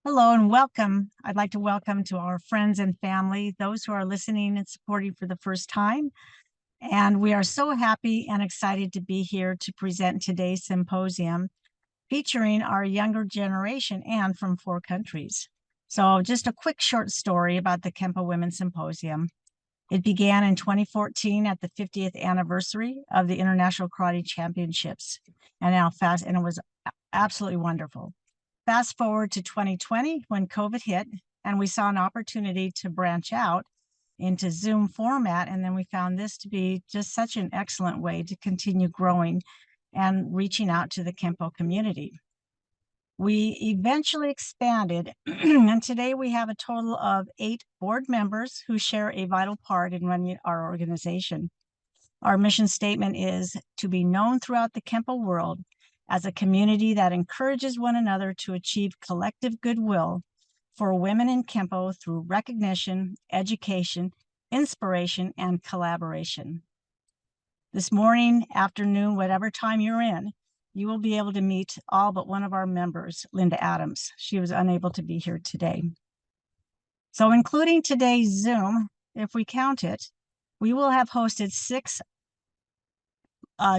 Hello and welcome. I'd like to welcome to our friends and family, those who are listening and supporting for the first time. And we are so happy and excited to be here to present today's symposium featuring our younger generation and from 4 countries. So just a quick short story about the Kenpo Women's Symposium. It began in 2014 at the 50th anniversary of the International Karate Championships, and it was absolutely wonderful. Fast forward to 2020 when COVID hit, and we saw an opportunity to branch out into Zoom format. And then we found this to be just such an excellent way to continue growing and reaching out to the Kenpo community. We eventually expanded, and today we have a total of 8 board members who share a vital part in running our organization. Our mission statement is to be known throughout the Kenpo world as a community that encourages one another to achieve collective goodwill for women in Kenpo through recognition, education, inspiration, and collaboration. This morning, afternoon, whatever time you're in, you will be able to meet all but one of our members, Linda Adams. She was unable to be here today. So including today's Zoom, if we count it, we will have hosted 6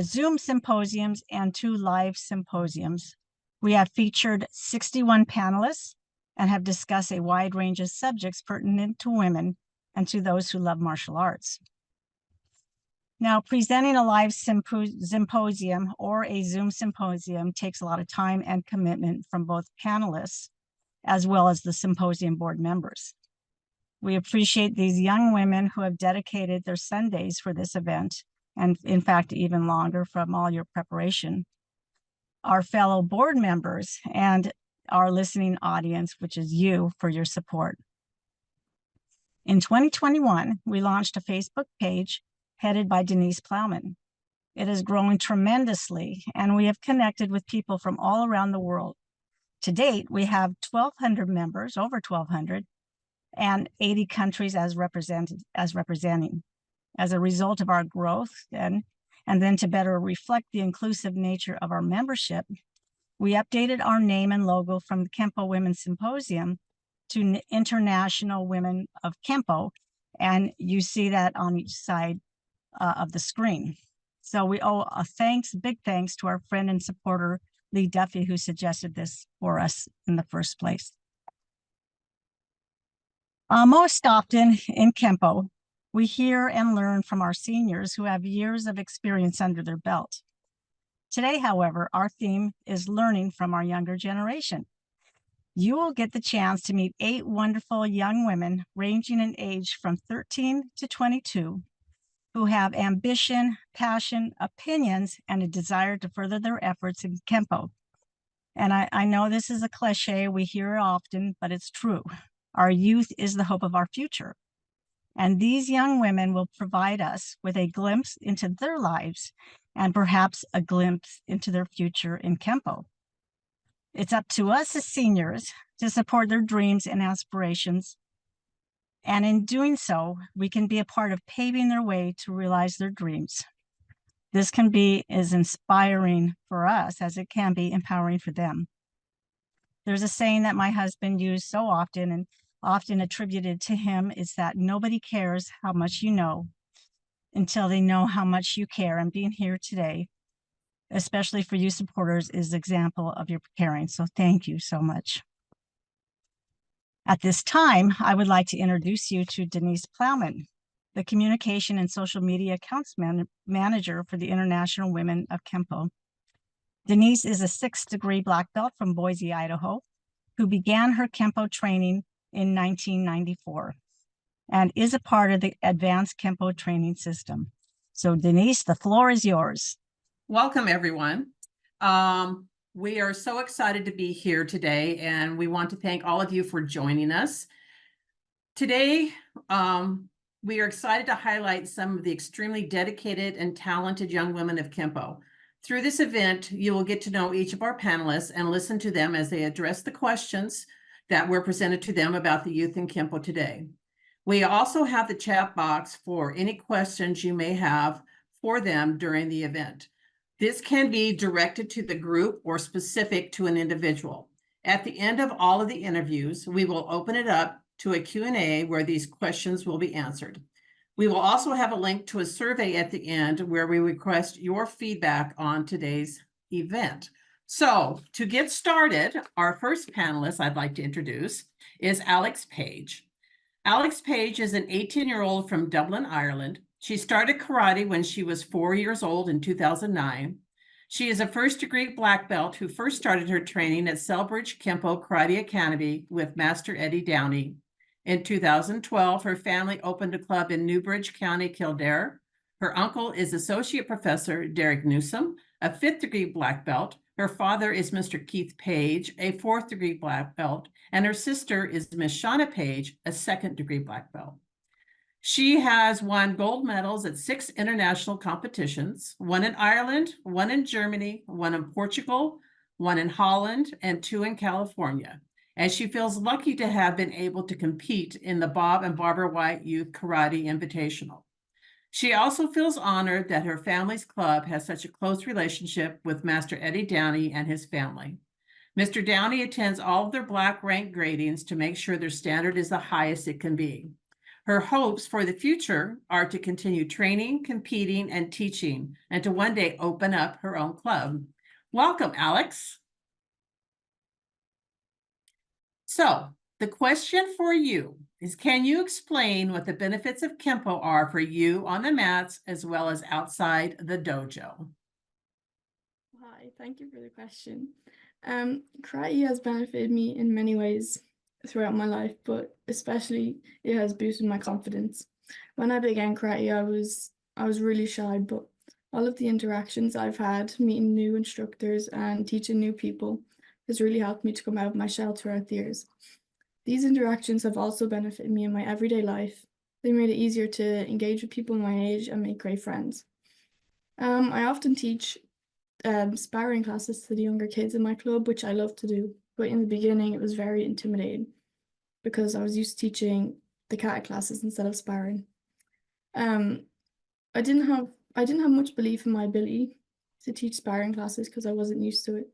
Zoom symposiums and 2 live symposiums. We have featured 61 panelists and have discussed a wide range of subjects pertinent to women and to those who love martial arts. Now, presenting a live symposium or a Zoom symposium takes a lot of time and commitment from both panelists as well as the symposium board members. We appreciate these young women who have dedicated their Sundays for this event, and in fact, even longer from all your preparation. Our fellow board members and our listening audience, which is you, for your support. In 2021, we launched a Facebook page headed by Denise Plowman. It has grown tremendously, and we have connected with people from all around the world. To date, we have 1,200 members, over 1,200, and 80 countries as representing. As a result of our growth, and then to better reflect the inclusive nature of our membership, we updated our name and logo from the Kenpo Women's Symposium to International Women of Kenpo, and you see that on each side of the screen. So we owe a big thanks to our friend and supporter, Lee Duffy, who suggested this for us in the first place. Most often in Kenpo, we hear and learn from our seniors who have years of experience under their belt. Today, however, our theme is learning from our younger generation. You will get the chance to meet 8 wonderful young women ranging in age from 13 to 22 who have ambition, passion, opinions, and a desire to further their efforts in Kenpo. And I know this is a cliche, we hear it often, but it's true. Our youth is the hope of our future. And these young women will provide us with a glimpse into their lives and perhaps a glimpse into their future in Kenpo. It's up to us as seniors to support their dreams and aspirations. And in doing so, we can be a part of paving their way to realize their dreams. This can be as inspiring for us as it can be empowering for them. There's a saying that my husband used so often and often attributed to him is that nobody cares how much you know until they know how much you care. And being here today, especially for you supporters, is an example of your caring. So thank you so much. At this time, I would like to introduce you to Denise Plowman, the Communication and Social Media Accounts Manager for the International Women of Kenpo. Denise is a 6th-degree black belt from Boise, Idaho, who began her Kenpo training in 1994 and is a part of the advanced Kenpo training system. So Denise, the floor is yours. Welcome, everyone. We are so excited to be here today, and we want to thank all of you for joining us. Today, we are excited to highlight some of the extremely dedicated and talented young women of Kenpo. Through this event, you will get to know each of our panelists and listen to them as they address the questions that were presented to them about the youth in Kenpo today. We also have the chat box for any questions you may have for them during the event. This can be directed to the group or specific to an individual. At the end of all of the interviews, we will open it up to a Q&A where these questions will be answered. We will also have a link to a survey at the end where we request your feedback on today's event. So to get started, our first panelist I'd like to introduce is Alex Page. Alex Page is an 18-year-old from Dublin, Ireland. She started karate when she was 4 years old in 2009. She is a first-degree black belt who first started her training at Selbridge Kenpo Karate Academy with Master Eddie Downey. In 2012, her family opened a club in Newbridge County, Kildare. Her uncle is Associate Professor Derek Newsom, a fifth-degree black belt. Her father is Mr. Keith Page, a fourth-degree black belt, and her sister is Miss Shauna Page, a second-degree black belt. She has won gold medals at 6 international competitions, one in Ireland, one in Germany, one in Portugal, one in Holland, and 2 in California. And she feels lucky to have been able to compete in the Bob and Barbara White Youth Karate Invitational. She also feels honored that her family's club has such a close relationship with Master Eddie Downey and his family. Mr. Downey attends all of their black rank gradings to make sure their standard is the highest it can be. Her hopes for the future are to continue training, competing, and teaching, and to one day open up her own club. Welcome, Alex. So the question for you is, can you explain what the benefits of Kenpo are for you on the mats as well as outside the dojo? Hi, thank you for the question. Karate has benefited me in many ways throughout my life, but especially it has boosted my confidence. When I began karate, I was really shy, but all of the interactions I've had, meeting new instructors and teaching new people, has really helped me to come out of my shell throughout the years. These interactions have also benefited me in my everyday life. They made it easier to engage with people my age and make great friends. I often teach sparring classes to the younger kids in my club, which I love to do. But in the beginning, it was very intimidating because I was used to teaching the kata classes instead of sparring. I didn't have much belief in my ability to teach sparring classes because I wasn't used to it.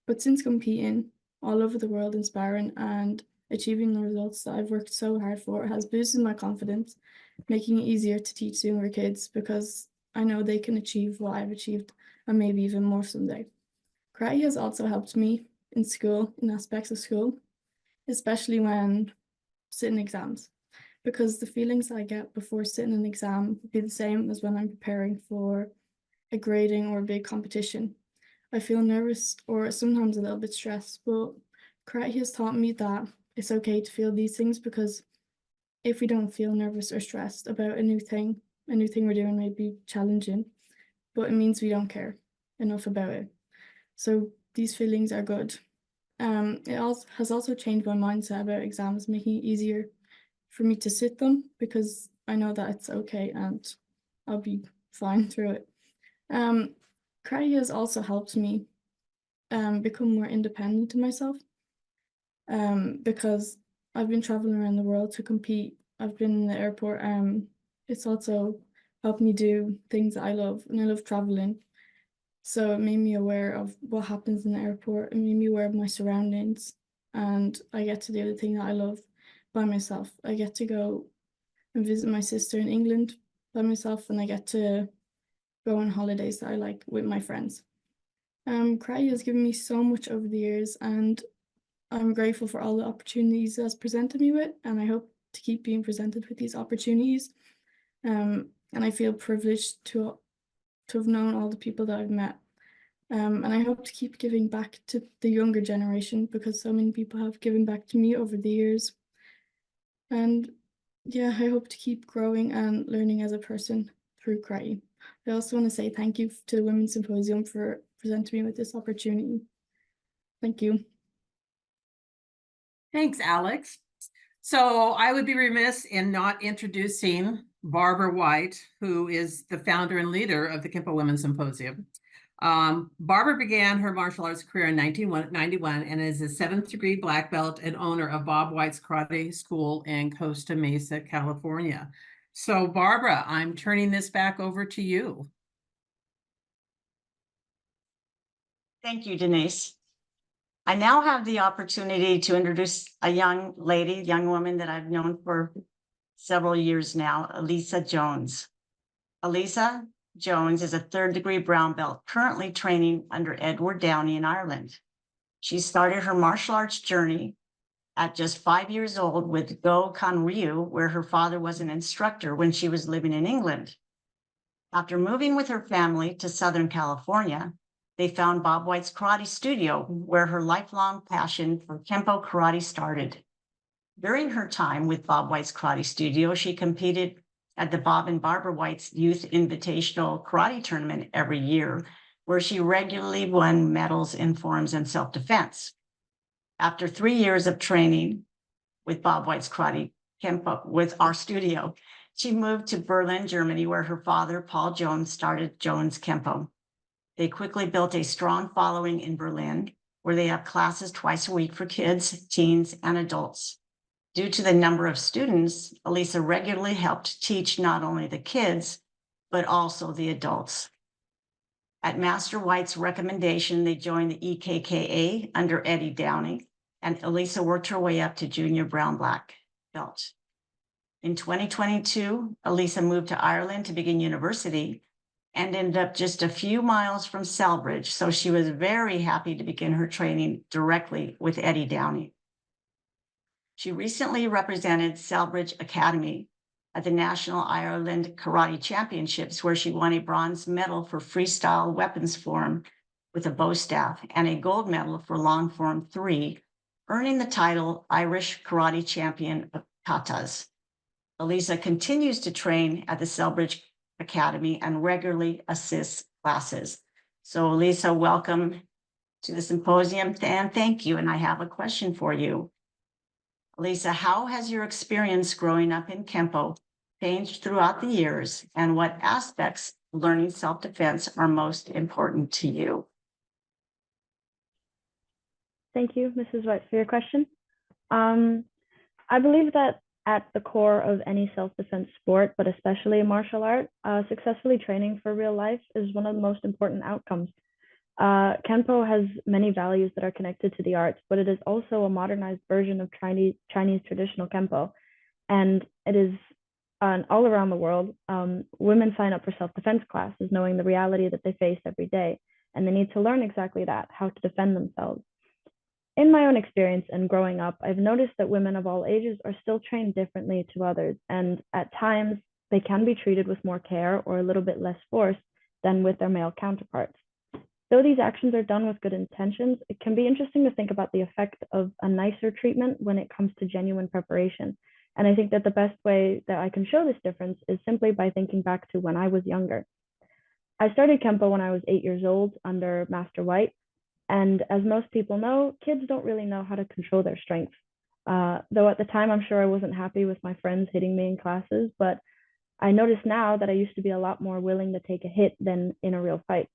But since competing all over the world in sparring and achieving the results that I've worked so hard for, it has boosted my confidence, making it easier to teach younger kids because I know they can achieve what I've achieved and maybe even more someday. Karate has also helped me in school, in aspects of school, especially when sitting exams, because the feelings I get before sitting an exam would be the same as when I'm preparing for a grading or a big competition. I feel nervous or sometimes a little bit stressed, but karate has taught me that it's okay to feel these things, because if we don't feel nervous or stressed about a new thing we're doing may be challenging, but it means we don't care enough about it. So these feelings are good. It has also changed my mindset about exams, making it easier for me to sit them because I know that it's okay and I'll be fine through it. Karate has also helped me become more independent to myself, because I've been traveling around the world to compete. I've been in the airport. It's also helped me do things that I love, and I love traveling. So it made me aware of what happens in the airport. It made me aware of my surroundings, and I get to do the thing that I love by myself. I get to go and visit my sister in England by myself, and I get to go on holidays that I like with my friends. Karate has given me so much over the years, and I'm grateful for all the opportunities it's presented me with, and I hope to keep being presented with these opportunities. And I feel privileged to have known all the people that I've met. And I hope to keep giving back to the younger generation, because so many people have given back to me over the years. And yeah, I hope to keep growing and learning as a person through karate. I also want to say thank you to the Women's Symposium for presenting me with this opportunity. Thank you. Thanks, Alex. So I would be remiss in not introducing Barbara White, who is the founder and leader of the Kenpo Women's Symposium. Barbara began her martial arts career in 1991 and is a 7th degree black belt and owner of Bob White's Karate School in Costa Mesa, California. So Barbara, I'm turning this back over to you. Thank you, Denise. I now have the opportunity to introduce a young woman that I've known for several years now, Elisa Jones. Elisa Jones is a third-degree brown belt currently training under Edward Downey in Ireland. She started her martial arts journey at just 5 years old with Go Kan Ryu, where her father was an instructor when she was living in England. After moving with her family to Southern California, they found Bob White's Karate Studio, where her lifelong passion for Kenpo karate started. During her time with Bob White's Karate Studio, she competed at the Bob and Barbara White's Youth Invitational Karate Tournament every year, where she regularly won medals in forms and self-defense. After 3 years of training with Bob White's Karate Kenpo with our studio, she moved to Berlin, Germany, where her father, Paul Jones, started Jones Kenpo. They quickly built a strong following in Berlin, where they have classes twice a week for kids, teens, and adults. Due to the number of students, Elisa regularly helped teach not only the kids, but also the adults. At Master White's recommendation, they joined the EKKA under Eddie Downey, and Elisa worked her way up to junior brown black belt. In 2022, Elisa moved to Ireland to begin university and ended up just a few miles from Selbridge, so she was very happy to begin her training directly with Eddie Downey. She recently represented Selbridge Academy at the National Ireland Karate Championships, where she won a bronze medal for freestyle weapons form with a bow staff and a gold medal for long form 3, earning the title Irish Karate Champion of Katas. Elisa continues to train at the Selbridge Academy and regularly assists classes. So Elisa, welcome to the symposium, and thank you. And I have a question for you. Elisa, how has your experience growing up in Kenpo changed throughout the years, and what aspects of learning self-defense are most important to you? Thank you, Mrs. White, for your question. I believe that at the core of any self-defense sport, but especially martial art, successfully training for real life is one of the most important outcomes. Kenpo has many values that are connected to the arts, but it is also a modernized version of Chinese traditional Kenpo. And it is all around the world, women sign up for self-defense classes knowing the reality that they face every day. And they need to learn exactly that, how to defend themselves. In my own experience and growing up, I've noticed that women of all ages are still trained differently to others. And at times, they can be treated with more care or a little bit less force than with their male counterparts. Though these actions are done with good intentions, it can be interesting to think about the effect of a nicer treatment when it comes to genuine preparation. And I think that the best way that I can show this difference is simply by thinking back to when I was younger. I started Kenpo when I was 8 years old under Master White. And as most people know, kids don't really know how to control their strength. Though at the time, I'm sure I wasn't happy with my friends hitting me in classes, but I notice now that I used to be a lot more willing to take a hit than in a real fight.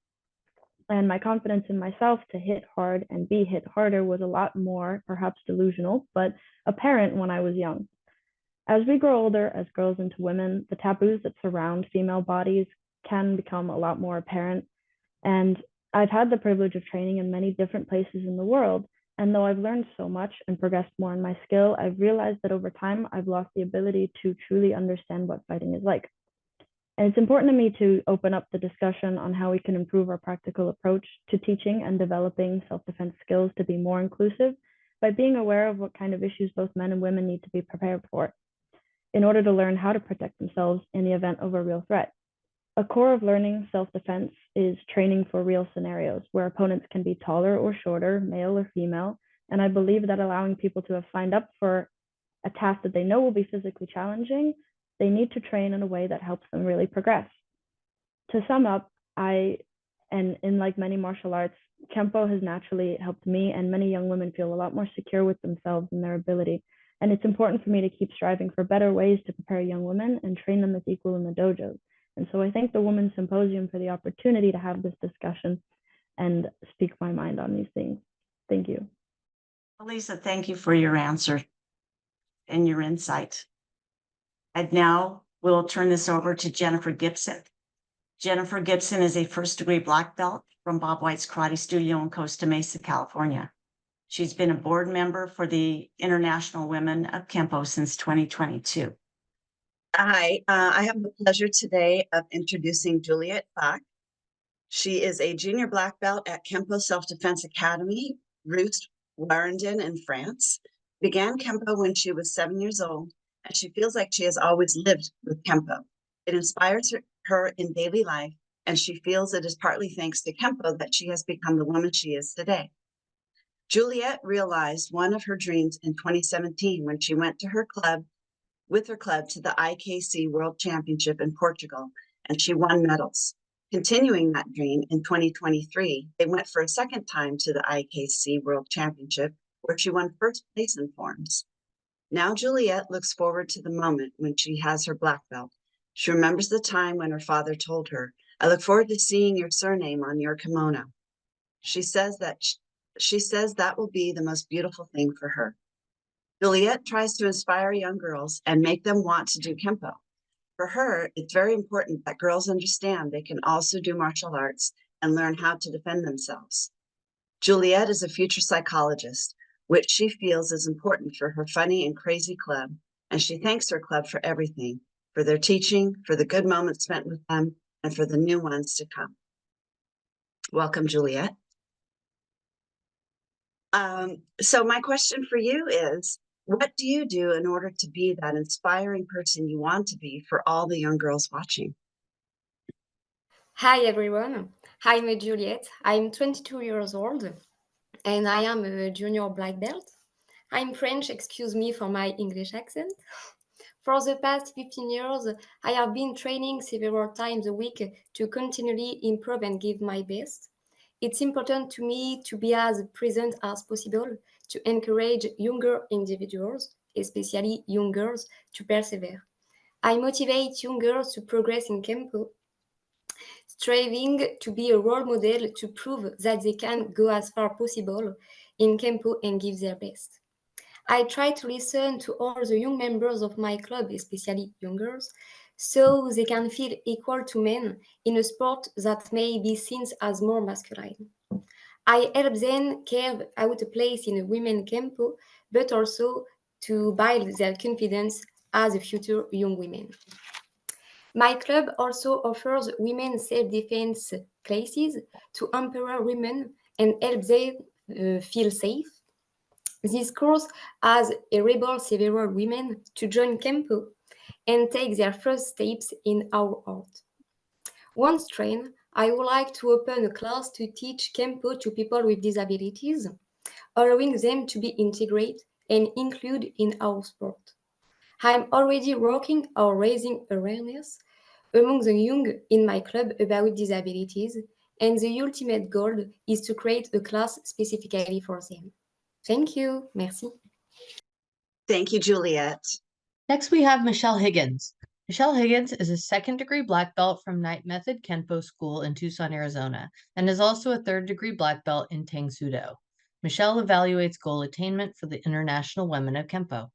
And my confidence in myself to hit hard and be hit harder was a lot more, perhaps delusional, but apparent when I was young. As we grow older as girls into women, the taboos that surround female bodies can become a lot more apparent. And I've had the privilege of training in many different places in the world. And though I've learned so much and progressed more in my skill, I've realized that over time, I've lost the ability to truly understand what fighting is like. And it's important to me to open up the discussion on how we can improve our practical approach to teaching and developing self-defense skills to be more inclusive by being aware of what kind of issues both men and women need to be prepared for in order to learn how to protect themselves in the event of a real threat. A core of learning self-defense is training for real scenarios where opponents can be taller or shorter, male or female. And I believe that allowing people to have signed up for a task that they know will be physically challenging, they need to train in a way that helps them really progress. To sum up, in like many martial arts, Kenpo has naturally helped me and many young women feel a lot more secure with themselves and their ability. And it's important for me to keep striving for better ways to prepare young women and train them as equal in the dojos. And so I thank the Women's Symposium for the opportunity to have this discussion and speak my mind on these things. Thank you. Elisa, thank you for your answer and your insight. And now we'll turn this over to Jennifer Gibson. Jennifer Gibson is a first-degree black belt from Bob White's Karate Studio in Costa Mesa, California. She's been a board member for the International Women of Kenpo since 2022. Hi, I have the pleasure today of introducing Juliette Bach. She is a junior black belt at Kenpo Self-Defense Academy, Roost, Warendon in France. Began Kenpo when she was 7 years old, and she feels like she has always lived with Kenpo. It inspires her in daily life, and she feels it is partly thanks to Kenpo that she has become the woman she is today. Juliette realized one of her dreams in 2017 when she went to her club to the IKC World Championship in Portugal, and she won medals. Continuing that dream in 2023, they went for a second time to the IKC World Championship, where she won first place in forms. Now Juliette looks forward to the moment when she has her black belt. She remembers the time when her father told her, "I look forward to seeing your surname on your kimono." She says that will be the most beautiful thing for her. Juliette tries to inspire young girls and make them want to do Kenpo. For her, it's very important that girls understand they can also do martial arts and learn how to defend themselves. Juliette is a future psychologist, which she feels is important for her funny and crazy club, and she thanks her club for everything, for their teaching, for the good moments spent with them, and for the new ones to come. Welcome, Juliette. So my question for you is, what do you do in order to be that inspiring person you want to be for all the young girls watching? Hi everyone, I'm Juliette. I'm 22 years old and I am a junior black belt. I'm French, excuse me for my English accent. For the past 15 years, I have been training several times a week to continually improve and give my best. It's important to me to be as present as possible to encourage younger individuals, especially young girls, to persevere. I motivate young girls to progress in Kenpo, striving to be a role model to prove that they can go as far possible in Kenpo and give their best. I try to listen to all the young members of my club, especially young girls, so they can feel equal to men in a sport that may be seen as more masculine. I help them carve out a place in a women Kenpo, but also to build their confidence as a future young women. My club also offers women self-defense classes to empower women and help them feel safe. This course has enabled several women to join Kenpo and take their first steps in our art. Once trained, I would like to open a class to teach Kenpo to people with disabilities, allowing them to be integrated and included in our sport. I'm already working on raising awareness among the young in my club about disabilities, and the ultimate goal is to create a class specifically for them. Thank you. Merci. Thank you, Juliette. Next, we have Michelle Higgins. Michelle Higgins is a second-degree black belt from Night Method Kenpo School in Tucson, Arizona, and is also a third-degree black belt in Tang Soo Do. Michelle evaluates goal attainment for the International Women of Kenpo.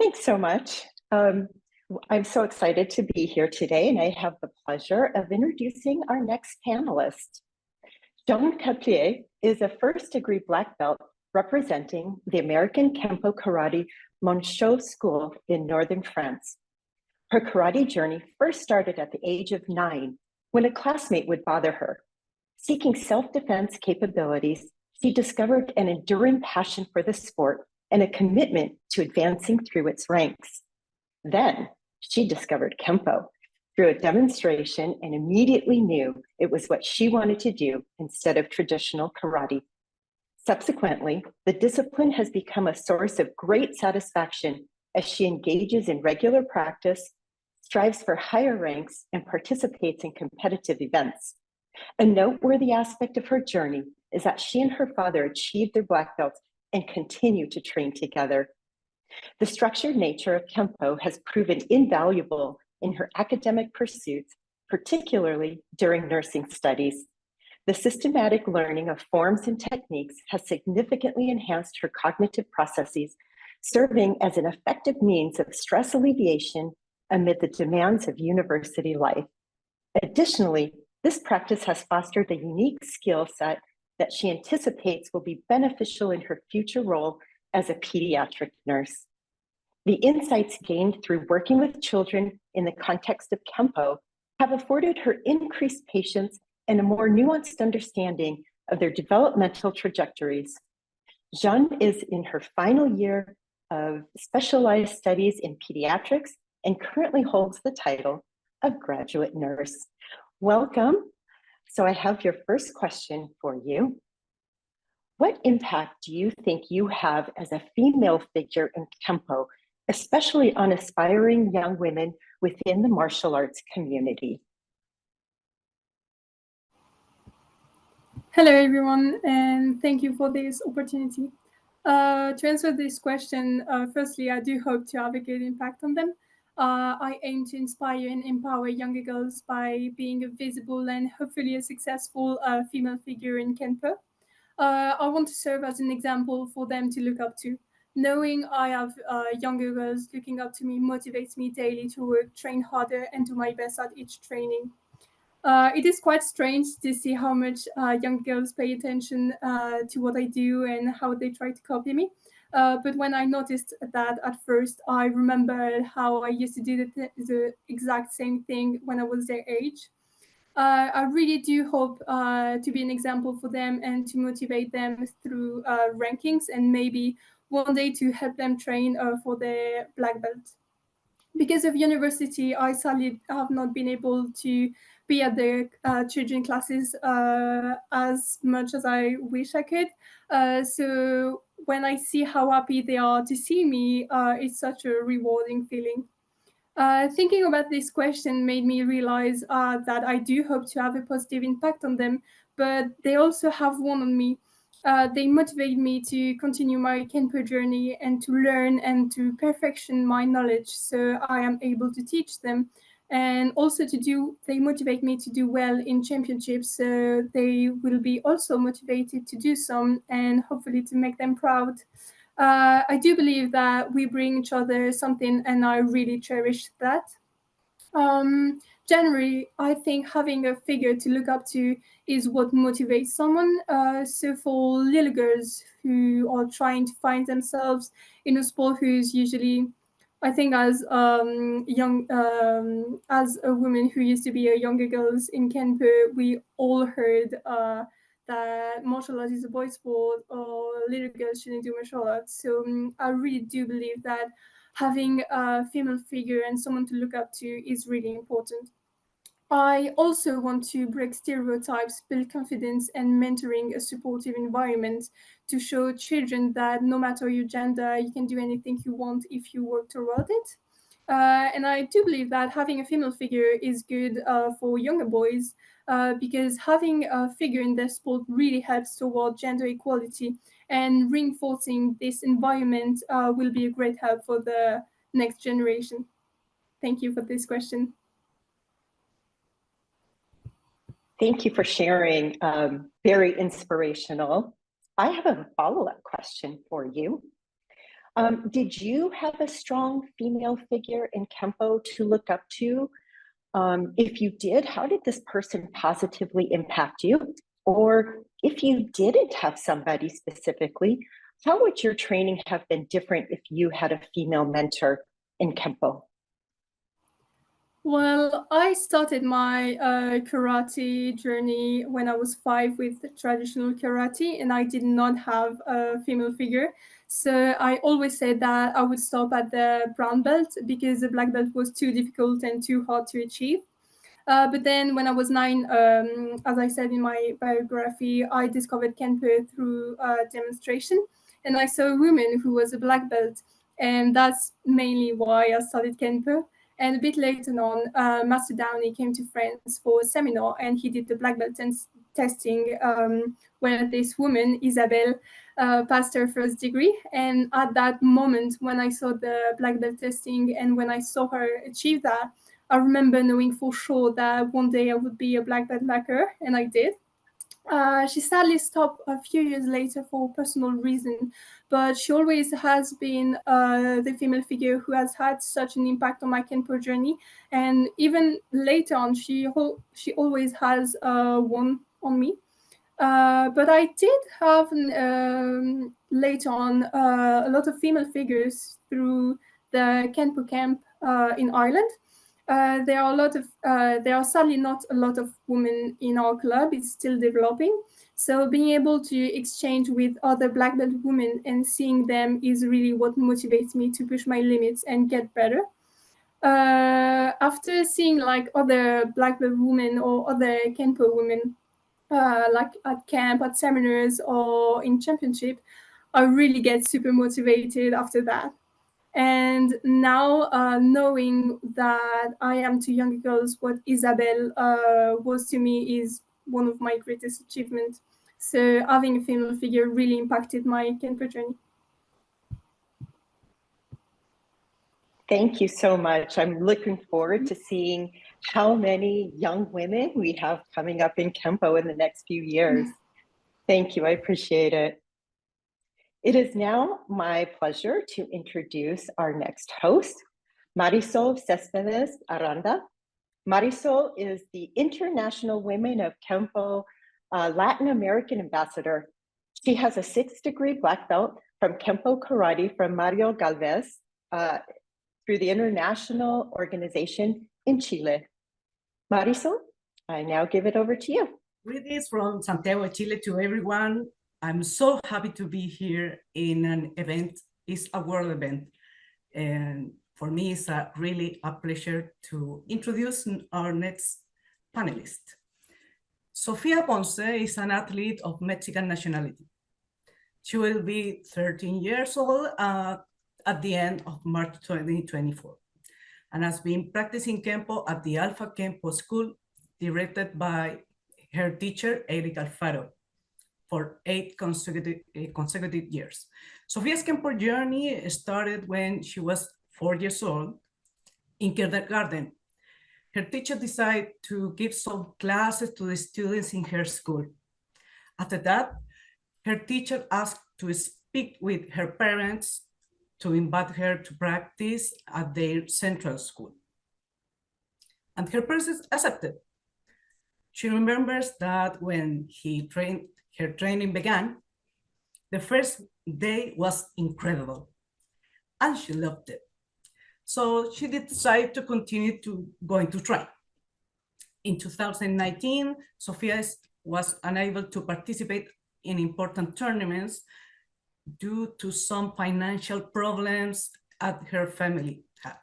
Thanks so much. I'm so excited to be here today, and I have the pleasure of introducing our next panelist. Joan Caplier is a first-degree black belt representing the American Kenpo Karate Monchot School in northern France. Her karate journey first started at the age of 9 when a classmate would bother her. Seeking self-defense capabilities, she discovered an enduring passion for the sport and a commitment to advancing through its ranks. Then she discovered Kenpo through a demonstration and immediately knew it was what she wanted to do instead of traditional karate. Subsequently, the discipline has become a source of great satisfaction as she engages in regular practice, strives for higher ranks, and participates in competitive events. A noteworthy aspect of her journey is that she and her father achieved their black belts and continue to train together. The structured nature of Kenpo has proven invaluable in her academic pursuits, particularly during nursing studies. The systematic learning of forms and techniques has significantly enhanced her cognitive processes, serving as an effective means of stress alleviation amid the demands of university life. Additionally, this practice has fostered a unique skill set that she anticipates will be beneficial in her future role as a pediatric nurse. The insights gained through working with children in the context of Kenpo have afforded her increased patience and a more nuanced understanding of their developmental trajectories. Jeanne is in her final year of specialized studies in pediatrics and currently holds the title of graduate nurse. Welcome. So I have your first question for you. What impact do you think you have as a female figure in Kenpo, especially on aspiring young women within the martial arts community? Hello, everyone, and thank you for this opportunity. To answer this question, firstly, I do hope to have a good impact on them. I aim to inspire and empower younger girls by being a visible and hopefully a successful female figure in Kenpo. I want to serve as an example for them to look up to. Knowing I have younger girls looking up to me motivates me daily to work, train harder, and do my best at each training. It is quite strange to see how much young girls pay attention to what I do and how they try to copy me. But when I noticed that at first, I remembered how I used to do the exact same thing when I was their age. I really do hope to be an example for them and to motivate them through rankings and maybe one day to help them train for their black belt. Because of university, I sadly have not been able to be at the children classes as much as I wish I could. So when I see how happy they are to see me, it's such a rewarding feeling. Thinking about this question made me realize that I do hope to have a positive impact on them, but they also have one on me. They motivate me to continue my Kenpo journey and to learn and to perfection my knowledge so I am able to teach them. And also they motivate me to do well in championships, so they will be also motivated to do some and hopefully to make them proud. I do believe that we bring each other something, and I really cherish that. Generally, I think having a figure to look up to is what motivates someone. So for little girls who are trying to find themselves in a sport who's usually, I think as as a woman who used to be a younger girls in Kenpo, we all heard that martial arts is a boy sport or little girls shouldn't do martial arts. So I really do believe that having a female figure and someone to look up to is really important. I also want to break stereotypes, build confidence, and mentoring a supportive environment to show children that no matter your gender, you can do anything you want if you work toward it. And I do believe that having a female figure is good for younger boys because having a figure in their sport really helps toward gender equality, and reinforcing this environment will be a great help for the next generation. Thank you for this question. Thank you for sharing. Very inspirational. I have a follow-up question for you. Did you have a strong female figure in Kenpo to look up to? If you did, how did this person positively impact you? Or if you didn't have somebody specifically, how would your training have been different if you had a female mentor in Kenpo? Well, I started my karate journey when I was 5 with traditional karate, and I did not have a female figure. So I always said that I would stop at the brown belt because the black belt was too difficult and too hard to achieve. But then when I was 9, as I said in my biography, I discovered Kenpo through demonstration, and I saw a woman who was a black belt, and that's mainly why I started Kenpo. And a bit later on, Master Downey came to France for a seminar, and he did the black belt testing where this woman, Isabelle, passed her first degree. And at that moment, when I saw the black belt testing and when I saw her achieve that, I remember knowing for sure that one day I would be a black belt like her, and I did. She sadly stopped a few years later for personal reason, but she always has been the female figure who has had such an impact on my Kenpo journey. And even later on, she always has won on me. But I did have later on a lot of female figures through the Kenpo camp in Ireland. There are sadly not a lot of women in our club. It's still developing. So being able to exchange with other black belt women and seeing them is really what motivates me to push my limits and get better. After seeing like other black belt women or other Kenpo women, like at camp, at seminars, or in championship, I really get super motivated after that. And now, knowing that I am to younger girls what Isabel was to me is one of my greatest achievements. So having a female figure really impacted my Kenpo journey. Thank you so much. I'm looking forward to seeing how many young women we have coming up in Kenpo in the next few years. Thank you, I appreciate it. It is now my pleasure to introduce our next host, Marisol Céspedes Aranda. Marisol is the International Women of Kenpo Latin American Ambassador. She has a 6th degree black belt from Kenpo Karate from Mario Galvez through the international organization in Chile. Marisol, I now give it over to you. Greetings from Santiago, Chile to everyone. I'm so happy to be here in an event. It's a world event. And for me, it's really a pleasure to introduce our next panelist. Sofia Ponce is an athlete of Mexican nationality. She will be 13 years old at the end of March 2024 and has been practicing Kenpo at the Alpha Kenpo School, directed by her teacher, Eric Alfaro, for 8 consecutive years. Sofia's Kenpo journey started when she was 4 years old in kindergarten. Her teacher decided to give some classes to the students in her school. After that, her teacher asked to speak with her parents to invite her to practice at their central school. And her parents accepted. She remembers that when her training began, the first day was incredible and she loved it. So she decided to continue going to train. In 2019, Sofia was unable to participate in important tournaments due to some financial problems that her family had,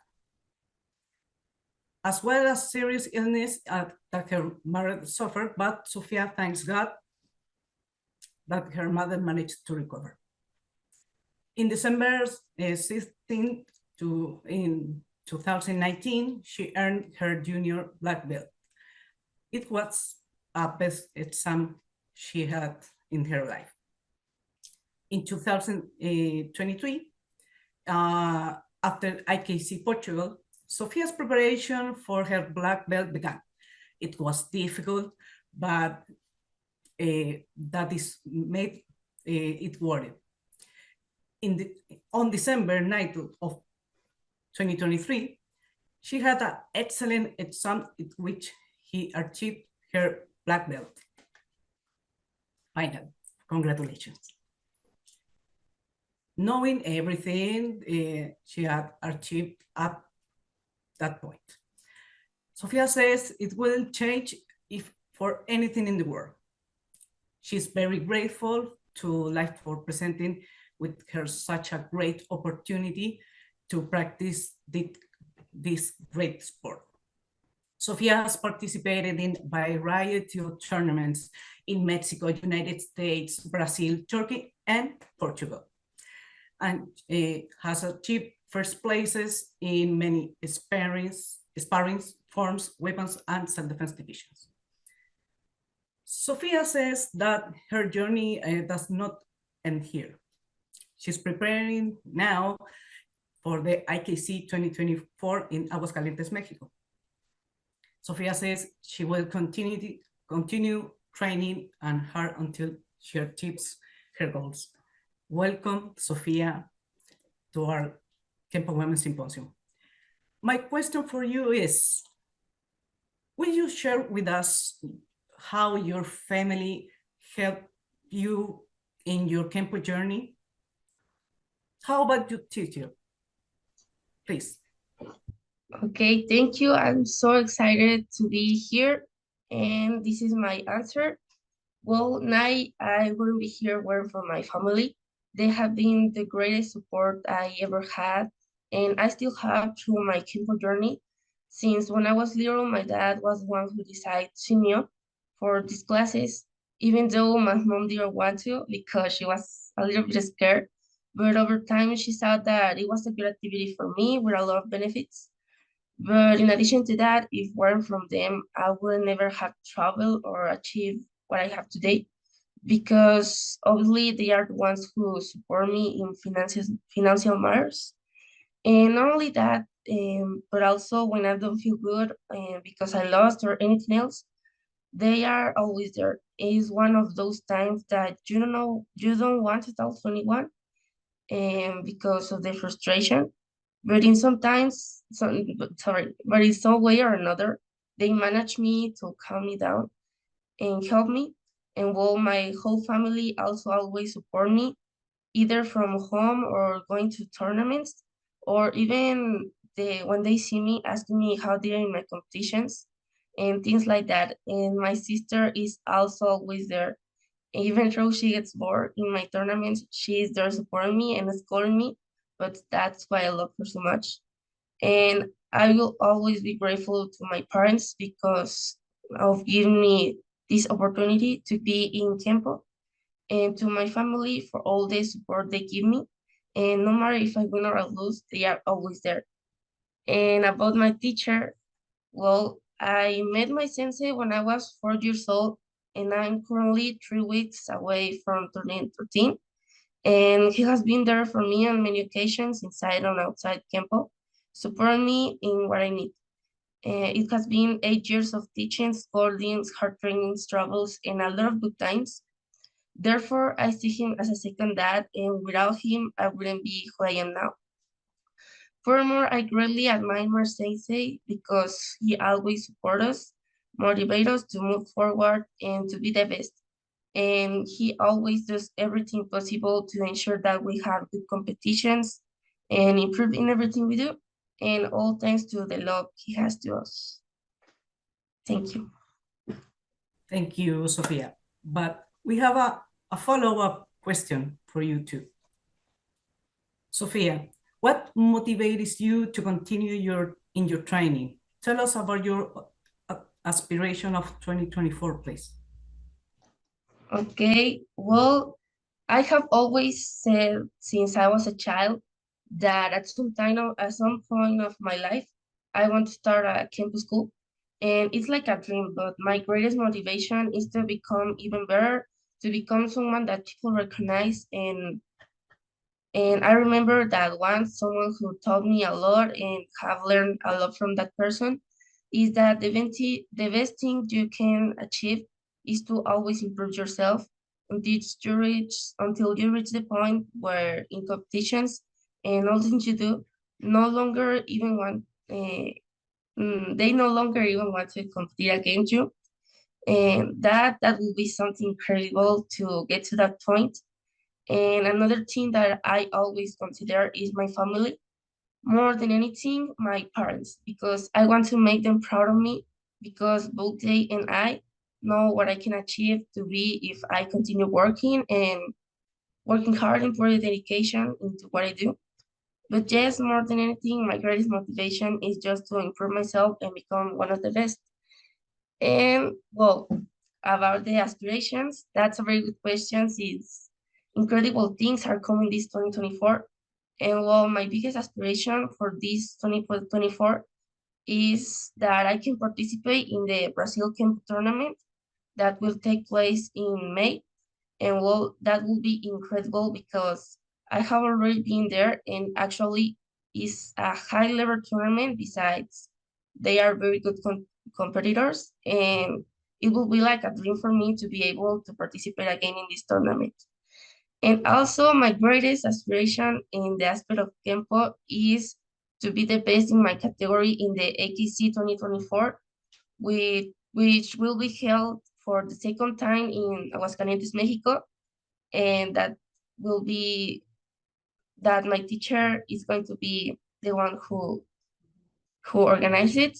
as well as serious illness that her mother suffered, but Sofia thanks God that her mother managed to recover. In December 16th in 2019, she earned her junior black belt. It was a best exam she had in her life. In 2023, after IKC Portugal, Sofia's preparation for her black belt began. It was difficult, but that is made it worth it. On December 9th of 2023, she had an excellent exam in which he achieved her black belt. Finally, congratulations. Knowing everything she had achieved at that point, Sofia says it wouldn't change if for anything in the world. She's very grateful to life for presenting with her such a great opportunity to practice this great sport. Sofia has participated in a variety of tournaments in Mexico, United States, Brazil, Turkey, and Portugal, and has achieved first places in many sparring forms, weapons, and self-defense divisions. Sofia says that her journey does not end here. She's preparing now for the IKC 2024 in Aguascalientes, Mexico. Sofia says she will continue training and hard until she achieves her goals. Welcome, Sofia, to our Kenpo Women's Symposium. My question for you is, will you share with us how your family help you in your Kenpo journey? How about you, teacher? Please. Okay, thank you. I'm so excited to be here, and this is my answer. Well, now I wouldn't be here weren't for my family. They have been the greatest support I ever had, and I still have through my Kenpo journey. Since when I was little, my dad was the one who decided to sign me up for these classes, even though my mom didn't want to because she was a little bit scared. But over time, she saw that it was a good activity for me with a lot of benefits. But in addition to that, if weren't from them, I would never have traveled or achieved what I have today because obviously they are the ones who support me in financial matters. And not only that, but also when I don't feel good because I lost or anything else, they are always there. It is one of those times that you don't know, you don't want to tell to anyone because of the frustration. But in sometimes, but in some way or another, they manage me to calm me down and help me. And while my whole family also always support me, either from home or going to tournaments, or even when they see me asking me how they are in my competitions and things like that. And my sister is also always there. Even though she gets bored in my tournaments, she is there supporting me and scoring me. But that's why I love her so much. And I will always be grateful to my parents because of giving me this opportunity to be in Kenpo, and to my family for all the support they give me. And no matter if I win or I lose, they are always there. And about my teacher, well, I met my sensei when I was 4 years old, and I'm currently 3 weeks away from turning 13. And he has been there for me on many occasions, inside and outside Kenpo, supporting me in what I need. It has been 8 years of teaching, scoldings, hard trainings, troubles, and a lot of good times. Therefore, I see him as a second dad, and without him, I wouldn't be who I am now. Furthermore, I greatly admire my sensei because he always supports us, motivates us to move forward and to be the best. And he always does everything possible to ensure that we have good competitions and improve in everything we do. And all thanks to the love he has to us. Thank you. Thank you, Sophia. But we have a follow-up question for you too. Sophia, what motivates you to continue in your training? Tell us about your aspiration of 2024, please. Okay, well, I have always said since I was a child that at some point of my life, I want to start a campus school. And it's like a dream, but my greatest motivation is to become even better, to become someone that people recognize. And I remember that once someone who taught me a lot and have learned a lot from that person is that the best thing you can achieve is to always improve yourself until you reach the point where in competitions and all things you do no longer even want they no longer even want to compete against you, and that will be something incredible to get to that point. And another thing that I always consider is my family. More than anything, my parents, because I want to make them proud of me, because both they and I know what I can achieve to be if I continue working hard and put dedication into what I do. But yes, more than anything, my greatest motivation is just to improve myself and become one of the best. And well, about the aspirations, that's a very good question. It's incredible things are coming this 2024. And well, my biggest aspiration for this 2024 is that I can participate in the Brazil Camp tournament that will take place in May. And well, that will be incredible because I have already been there, and actually is a high level tournament. Besides, they are very good competitors, and it will be like a dream for me to be able to participate again in this tournament. And also my greatest aspiration in the aspect of Kenpo is to be the best in my category in the AKC 2024, which will be held for the second time in Aguascalientes, Mexico, and that will be that my teacher is going to be the one who organized it.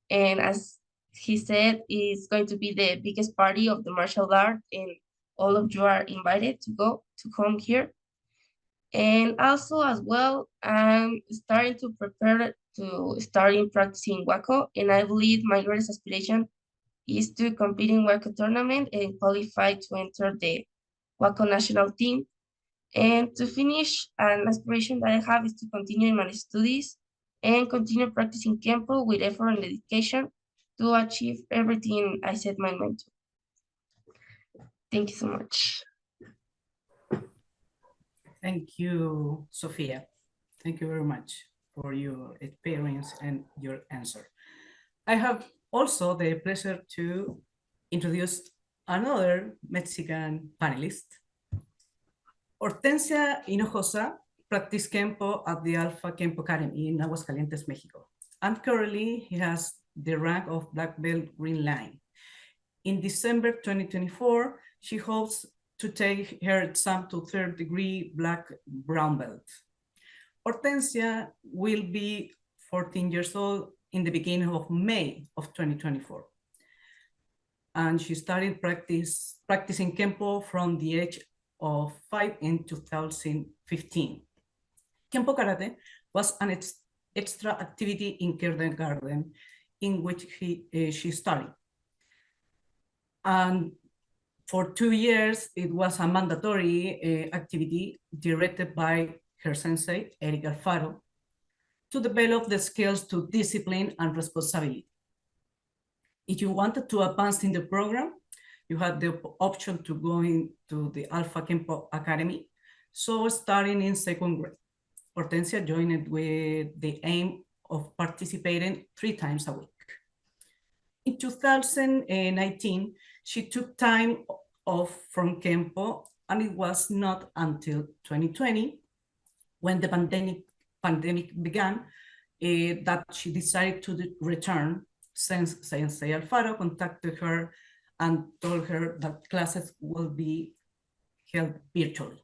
And as he said, it's going to be the biggest party of the martial art, and all of you are invited to come here. And also as well, I'm starting to prepare to starting practicing Wako, and I believe my greatest aspiration is to compete in Wako tournament and qualify to enter the Wako national team. And to finish, an aspiration that I have is to continue in my studies and continue practicing Kenpo with effort and dedication to achieve everything I set my mind to. Thank you so much. Thank you, Sophia. Thank you very much for your experience and your answer. I have also the pleasure to introduce another Mexican panelist. Hortensia Hinojosa practiced Kenpo at the Alpha Kenpo Academy in Aguascalientes, Mexico. And currently he has the rank of Black Belt Green Line. In December 2024, she hopes to take her exam to third degree Black Brown Belt. Hortensia will be 14 years old in the beginning of May of 2024. And she started practicing Kenpo from the age of 5 in 2015. Kenpo Karate was an extra activity in kindergarten in which she studied. And for 2 years, it was a mandatory activity directed by her sensei, Eric Alfaro, to develop the skills to discipline and responsibility. If you wanted to advance in the program, you had the option to go into the Alpha Kenpo Academy. So starting in second grade, Hortensia joined with the aim of participating 3 times a week. In 2019, she took time off from Kenpo, and it was not until 2020, when the pandemic began, that she decided to return, since Sensei Alfaro contacted her and told her that classes will be held virtually.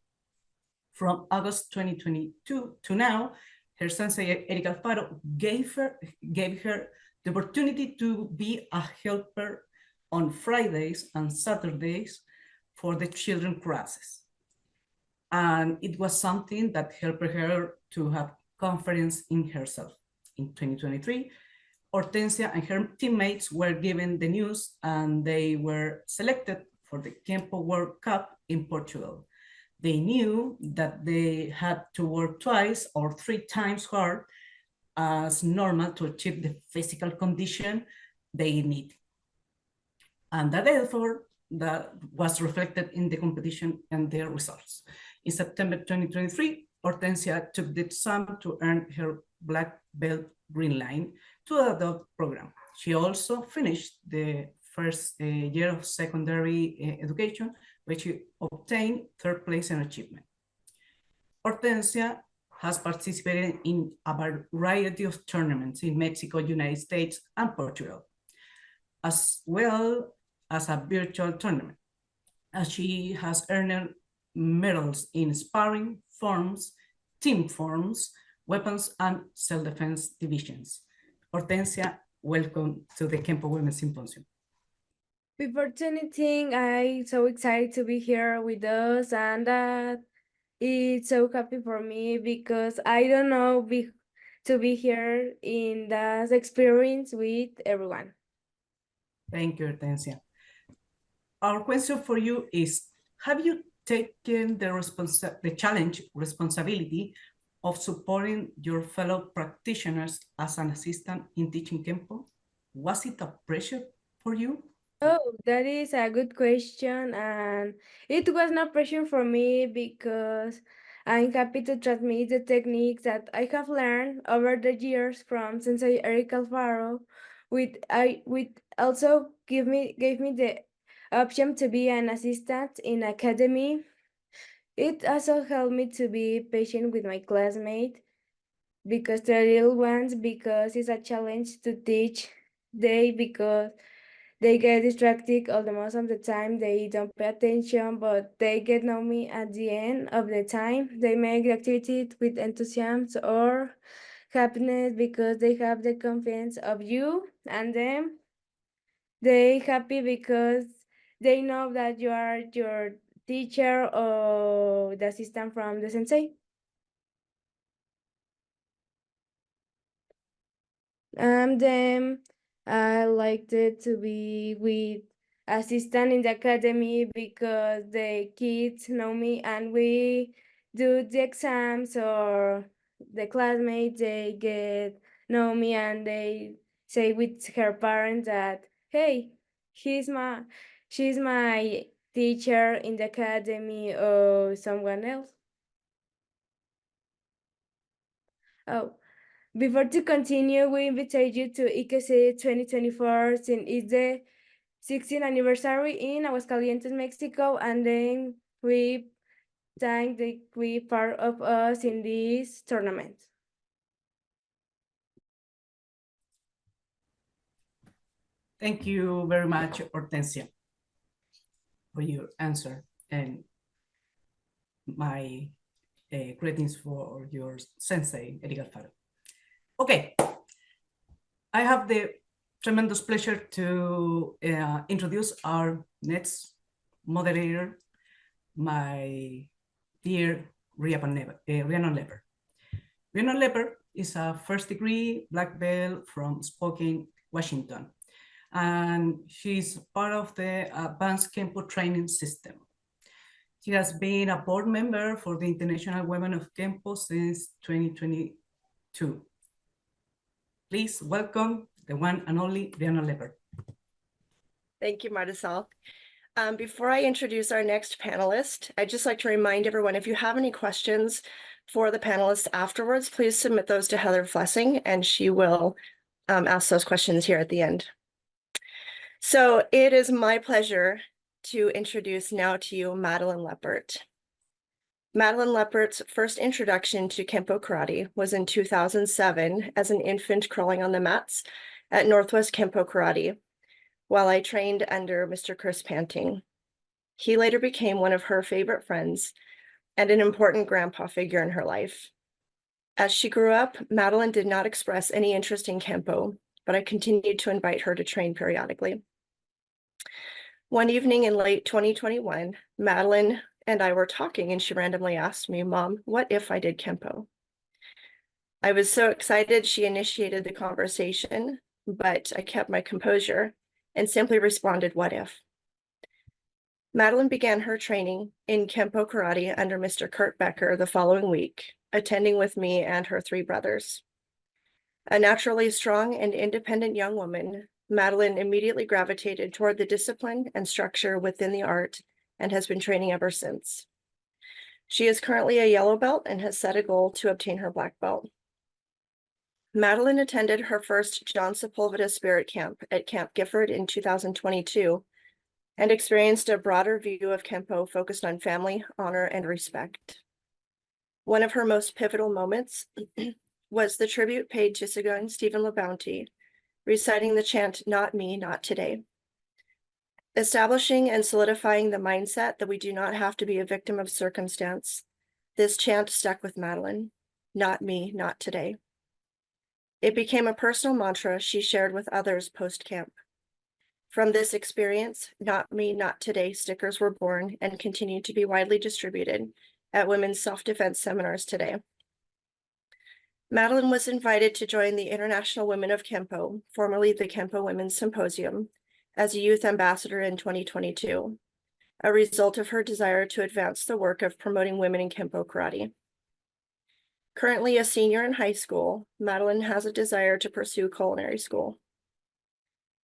From August 2022 to now, her sensei Eric Alfaro gave her the opportunity to be a helper on Fridays and Saturdays for the children classes. And it was something that helped her to have confidence in herself. In 2023, Hortensia and her teammates were given the news, and they were selected for the Kenpo World Cup in Portugal. They knew that they had to work 2 or 3 times hard as normal to achieve the physical condition they need. And that effort that was reflected in the competition and their results. In September 2023, Hortensia took the exam to earn her Black Belt Green Line to the adult program. She also finished the first year of secondary education, where she obtained 3rd place in achievement. Hortensia has participated in a variety of tournaments in Mexico, United States, and Portugal, as well as a virtual tournament. As she has earned medals in sparring forms, team forms, weapons, and self-defense divisions. Hortensia, welcome to the Kenpo Women's Symposium. Before anything, I'm so excited to be here with us, and that it's so happy for me because I don't know to be here in that experience with everyone. Thank you, Hortensia. Our question for you is, have you taken the challenge, responsibility of supporting your fellow practitioners as an assistant in teaching Kenpo? Was it a pressure for you? Oh, that is a good question, and it was no pressure for me because I'm happy to transmit the techniques that I have learned over the years from Sensei Eric Alfaro, with also gave me the option to be an assistant in academy. It also helped me to be patient with my classmates because they're little ones, because it's a challenge to teach they because they get distracted all the most of the time. They don't pay attention, but they get know me at the end of the time. They make the activity with enthusiasm or happiness because they have the confidence of you and them. They happy because they know that you are your teacher or the assistant from the sensei. Then I liked it to be with assistant in the academy because the kids know me and we do the exams or the classmates, they get know me and they say with her parents that, hey, she's my teacher in the academy or someone else. Oh, before to continue, we invite you to ICC 2024 since it's the 16th anniversary in Aguascalientes, Mexico, and then we thank the we part of us in this tournament. Thank you very much, Hortensia, for your answer, and my greetings for your sensei, Eric Alfaro. Okay, I have the tremendous pleasure to introduce our next moderator, my dear Rhiannon Leper. Rhiannon Leper is a first-degree black belt from Spokane, Washington, and she's part of the advanced Kenpo training system. She has been a board member for the International Women of Kenpo since 2022. Please welcome the one and only Rhiannon Leper. Thank you, Marisol. Before I introduce our next panelist, I'd just like to remind everyone, if you have any questions for the panelists afterwards, please submit those to Heather Flessing, and she will ask those questions here at the end. So it is my pleasure to introduce now to you Madeline Leppert. Madeline Leppert's first introduction to Kenpo Karate was in 2007 as an infant crawling on the mats at Northwest Kenpo Karate, while I trained under Mr. Chris Panting. He later became one of her favorite friends and an important grandpa figure in her life. As she grew up, Madeline did not express any interest in Kenpo, but I continued to invite her to train periodically. One evening in late 2021, Madeline and I were talking and she randomly asked me, "Mom, what if I did Kenpo?" I was so excited she initiated the conversation, but I kept my composure and simply responded, "What if?" Madeline began her training in Kenpo Karate under Mr. Kurt Becker the following week, attending with me and her 3 brothers. A naturally strong and independent young woman, Madeline immediately gravitated toward the discipline and structure within the art and has been training ever since. She is currently a yellow belt and has set a goal to obtain her black belt. Madeline attended her first John Sepulveda Spirit Camp at Camp Gifford in 2022 and experienced a broader view of Kenpo focused on family, honor, and respect. One of her most pivotal moments was the tribute paid to Sigun Stephen LeBounty, reciting the chant, "Not me, not today." Establishing and solidifying the mindset that we do not have to be a victim of circumstance, this chant stuck with Madeline, "Not me, not today." It became a personal mantra she shared with others post-camp. From this experience, "Not me, not today" stickers were born and continue to be widely distributed at women's self-defense seminars today. Madeline was invited to join the International Women of Kenpo, formerly the Kenpo Women's Symposium, as a youth ambassador in 2022, a result of her desire to advance the work of promoting women in Kenpo Karate. Currently a senior in high school, Madeline has a desire to pursue culinary school.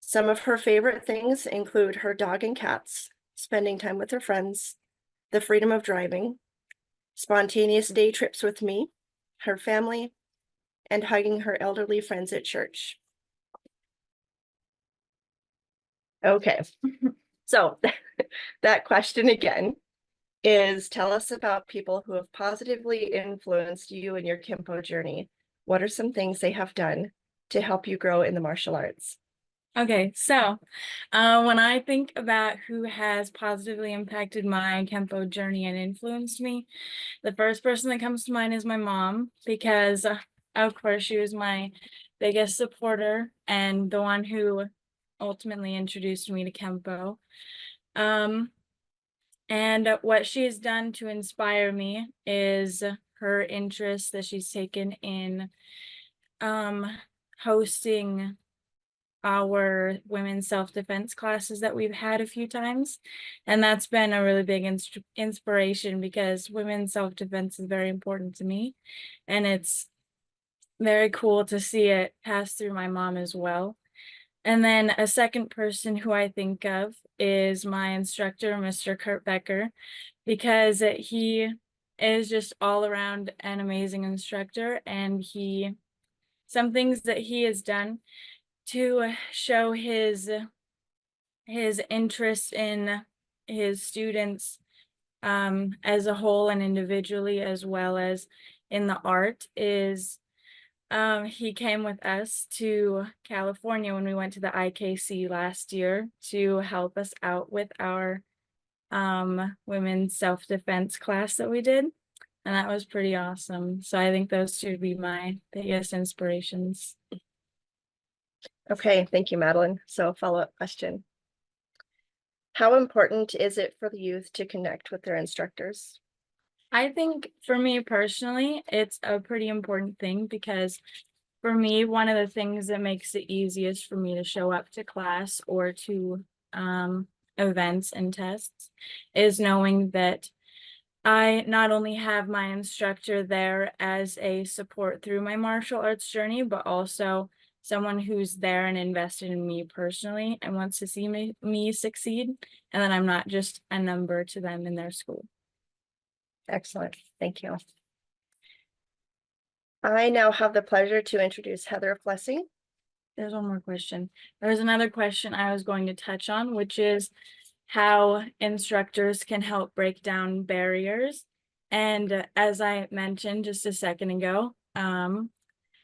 Some of her favorite things include her dog and cats, spending time with her friends, the freedom of driving, spontaneous day trips with me, her family, and hugging her elderly friends at church. Okay, so that question again is, tell us about people who have positively influenced you in your Kenpo journey. What are some things they have done to help you grow in the martial arts? Okay, so when I think about who has positively impacted my Kenpo journey and influenced me, the first person that comes to mind is my mom, because of course she was my biggest supporter and the one who ultimately introduced me to Kenpo. And what she has done to inspire me is her interest that she's taken in hosting our women's self-defense classes that we've had a few times. And that's been a really big inspiration, because women's self-defense is very important to me. And it's very cool to see it pass through my mom as well. And then a second person who I think of is my instructor, Mr. Kurt Becker, because he is just all around an amazing instructor, and some things that he has done to show his interest in his students as a whole and individually, as well as in the art, is he came with us to California when we went to the IKC last year to help us out with our women's self-defense class that we did. And that was pretty awesome. So I think those two would be my biggest inspirations. Okay, thank you, Madeline. So follow-up question. How important is it for the youth to connect with their instructors? I think for me personally, it's a pretty important thing, because for me, one of the things that makes it easiest for me to show up to class or to events and tests is knowing that I not only have my instructor there as a support through my martial arts journey, but also someone who's there and invested in me personally and wants to see me succeed, and that I'm not just a number to them in their school. Excellent, thank you. I now have the pleasure to introduce Heather Flessing. There's one more question. There's another question I was going to touch on, which is how instructors can help break down barriers. And as I mentioned just a second ago,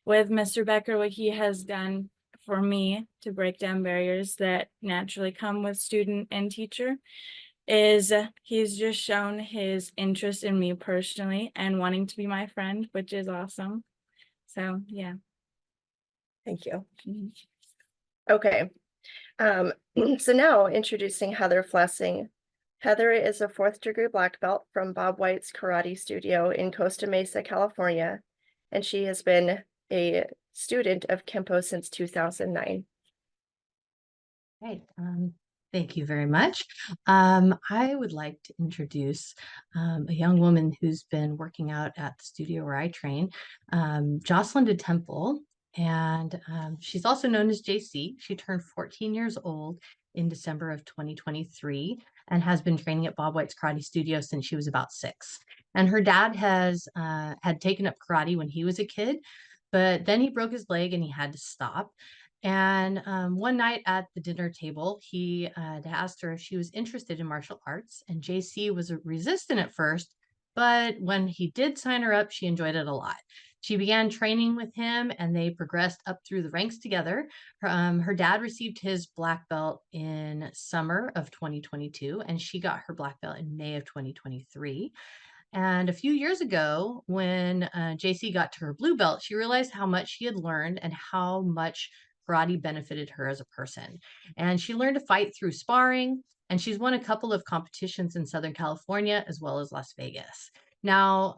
with Mr. Becker, what he has done for me to break down barriers that naturally come with student and teacher is he's just shown his interest in me personally and wanting to be my friend, which is awesome. So yeah. Thank you. Okay. So now introducing Heather Flessing. Heather is a 4th degree black belt from Bob White's Karate Studio in Costa Mesa, California, and she has been a student of Kenpo since 2009. Great. Thank you very much. I would like to introduce a young woman who's been working out at the studio where I train, Jocelyn de Temple, and she's also known as JC. She turned 14 years old in December of 2023 and has been training at Bob White's Karate Studio since she was about 6. And her dad had taken up karate when he was a kid, but then he broke his leg and he had to stop. And one night at the dinner table, he asked her if she was interested in martial arts, and JC was resistant at first, but when he did sign her up, she enjoyed it a lot. She began training with him, and they progressed up through the ranks together. Her dad received his black belt in summer of 2022, and she got her black belt in May of 2023. And a few years ago, when JC got to her blue belt, she realized how much she had learned and how much karate benefited her as a person. And she learned to fight through sparring, and she's won a couple of competitions in Southern California as well as Las Vegas. Now,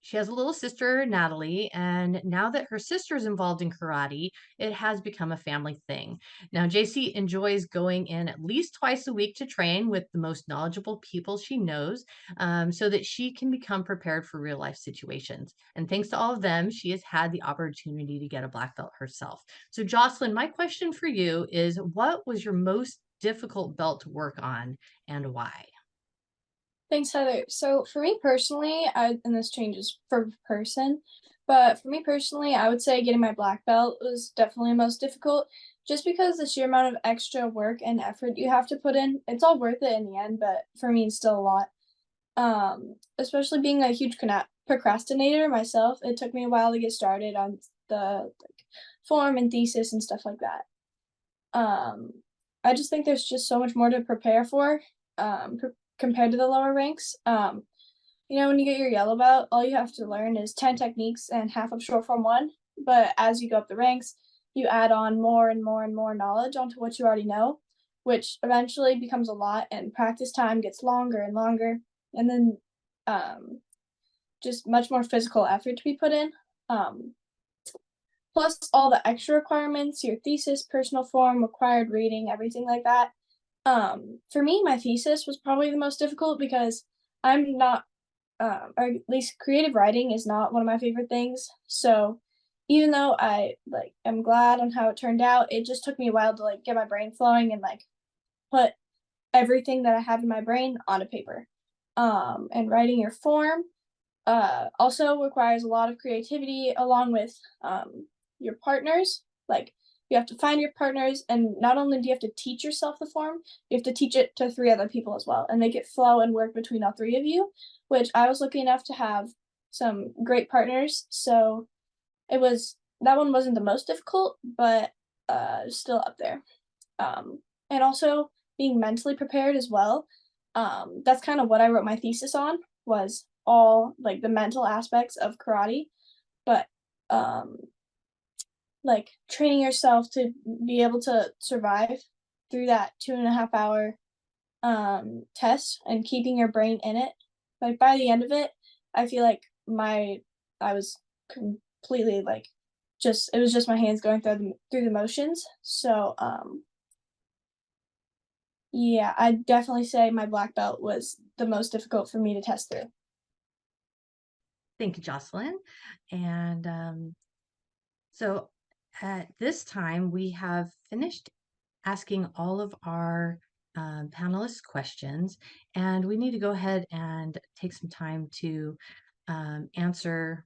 she has a little sister, Natalie, and now that her sister is involved in karate, it has become a family thing. Now, JC enjoys going in at least twice a week to train with the most knowledgeable people she knows, so that she can become prepared for real life situations. And thanks to all of them, she has had the opportunity to get a black belt herself. So Jocelyn, my question for you is, what was your most difficult belt to work on and why? Thanks, Heather. So for me personally, and this changes per person, but for me personally, I would say getting my black belt was definitely most difficult, just because the sheer amount of extra work and effort you have to put in. It's all worth it in the end, but for me, it's still a lot. Especially being a huge procrastinator myself, it took me a while to get started on the form and thesis and stuff like that. I just think there's just so much more to prepare for compared to the lower ranks. You know, when you get your yellow belt, all you have to learn is 10 techniques and half of short form 1. But as you go up the ranks, you add on more and more and more knowledge onto what you already know, which eventually becomes a lot, and practice time gets longer and longer. And then just much more physical effort to be put in. Plus all the extra requirements, your thesis, personal form, required reading, everything like that. For me, my thesis was probably the most difficult because I'm not, or at least creative writing is not one of my favorite things. So even though I am glad on how it turned out, it just took me a while to get my brain flowing and put everything that I have in my brain onto paper. And writing your form also requires a lot of creativity along with your partners. You have to find your partners, and not only do you have to teach yourself the form, you have to teach it to 3 other people as well and make it flow and work between all 3 of you, which I was lucky enough to have some great partners. So that one wasn't the most difficult, but still up there. And also being mentally prepared as well. That's kind of what I wrote my thesis on, was all the mental aspects of karate, but training yourself to be able to survive through that 2.5 hour test and keeping your brain in it. By the end of it, I feel like I was completely it was just my hands going through the motions. So yeah, I'd definitely say my black belt was the most difficult for me to test through. Thank you, Jocelyn. And so at this time, we have finished asking all of our panelists questions, and we need to go ahead and take some time to answer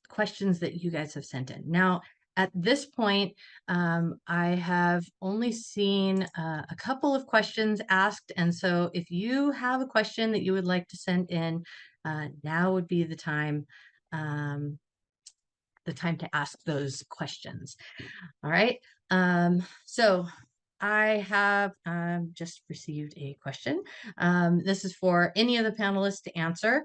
questions that you guys have sent in. Now, at this point, I have only seen a couple of questions asked, and so if you have a question that you would like to send in, now would be the time to ask those questions. All right. So I have just received a question. This is for any of the panelists to answer.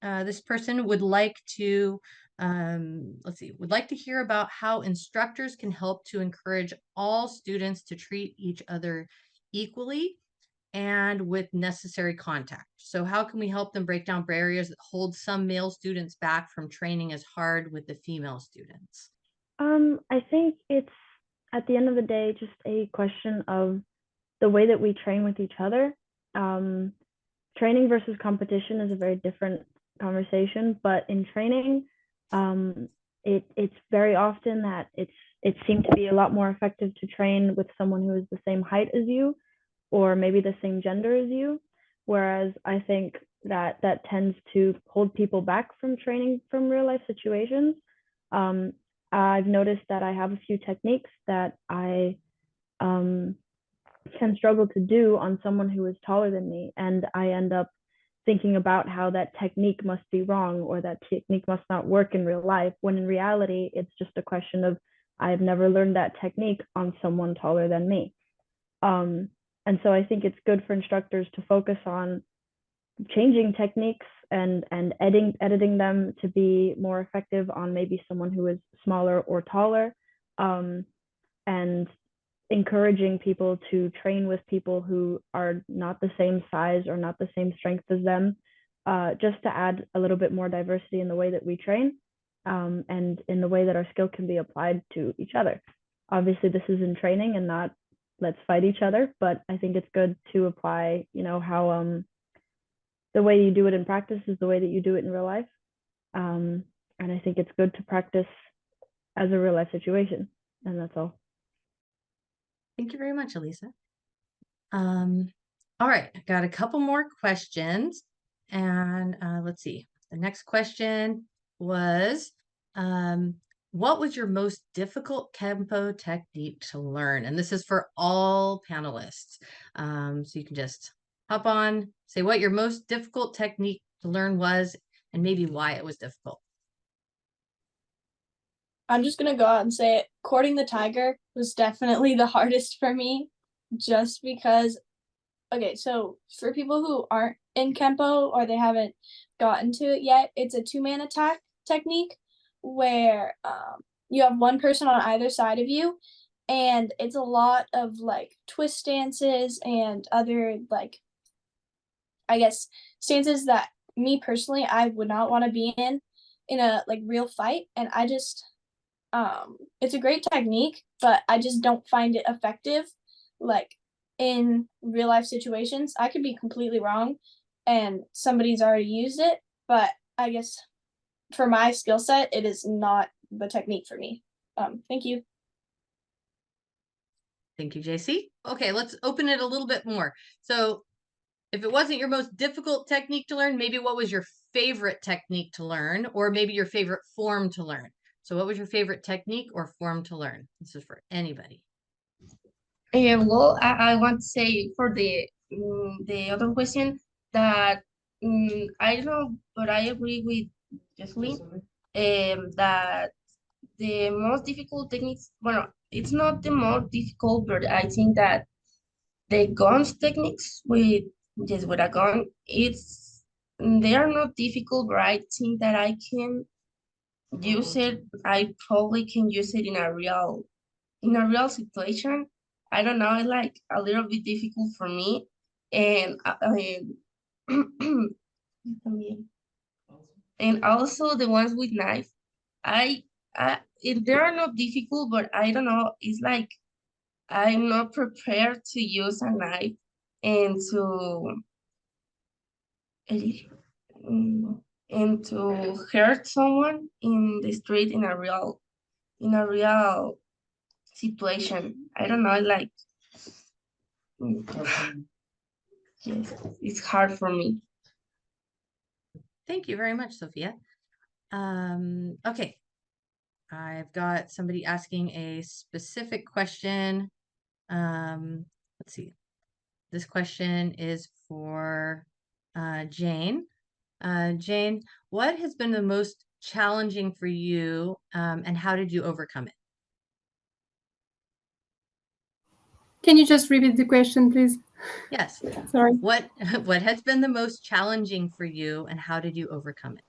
This person would like to, would like to hear about how instructors can help to encourage all students to treat each other equally and with necessary contact. So how can we help them break down barriers that hold some male students back from training as hard with the female students? I think it's, at the end of the day, just a question of the way that we train with each other. Training versus competition is a very different conversation, but in training, it's very often that it seemed to be a lot more effective to train with someone who is the same height as you, or maybe the same gender as you, whereas I think that tends to hold people back from training from real life situations. I've noticed that I have a few techniques that I can struggle to do on someone who is taller than me, and I end up thinking about how that technique must be wrong or that technique must not work in real life, when in reality it's just a question of I've never learned that technique on someone taller than me. And so I think it's good for instructors to focus on changing techniques and editing them to be more effective on maybe someone who is smaller or taller, and encouraging people to train with people who are not the same size or not the same strength as them, just to add a little bit more diversity in the way that we train, and in the way that our skill can be applied to each other. Obviously, this is in training and not let's fight each other, but I think it's good to apply, how the way you do it in practice is the way that you do it in real life. And I think it's good to practice as a real life situation. And that's all. Thank you very much, Elisa. All right, I got a couple more questions. And let's see. The next question was, what was your most difficult Kenpo technique to learn? And this is for all panelists. So you can just hop on, say what your most difficult technique to learn was, and maybe why it was difficult. I'm just gonna go out and say it. Courting the tiger was definitely the hardest for me, just because. Okay, so for people who aren't in Kenpo or they haven't gotten to it yet, it's a two-man attack technique where you have one person on either side of you, and it's a lot of like twist stances and other like, I guess, stances that me personally I would not want to be in a like real fight, and I just it's a great technique, but I just don't find it effective like in real life situations. I could be completely wrong and somebody's already used it, but I guess for my skill set it is not the technique for me. Thank you. Thank you, JC. Okay, let's open it a little bit more. So if it wasn't your most difficult technique to learn, maybe what was your favorite technique to learn, or maybe your favorite form to learn? So what was your favorite technique or form to learn? This is for anybody. Well, I want to say for the other question that I don't know, but I agree with Jocelyn that the most difficult techniques, well, it's not the most difficult, but I think that the guns techniques with just with a gun, they are not difficult, but I think that I can use it. I probably can use it in a real situation. I don't know, it's like a little bit difficult for me. And and also the ones with knife, I they are not difficult, but I don't know, it's like I'm not prepared to use a knife and and to hurt someone in the street in a real situation. I don't know, like yes, it's hard for me. Thank you very much, Sophia. Okay, I've got somebody asking a specific question. Let's see. This question is for Jane. Jane, what has been the most challenging for you, and how did you overcome it? Can you just repeat the question, please? Yes. Sorry. What has been the most challenging for you, and how did you overcome it?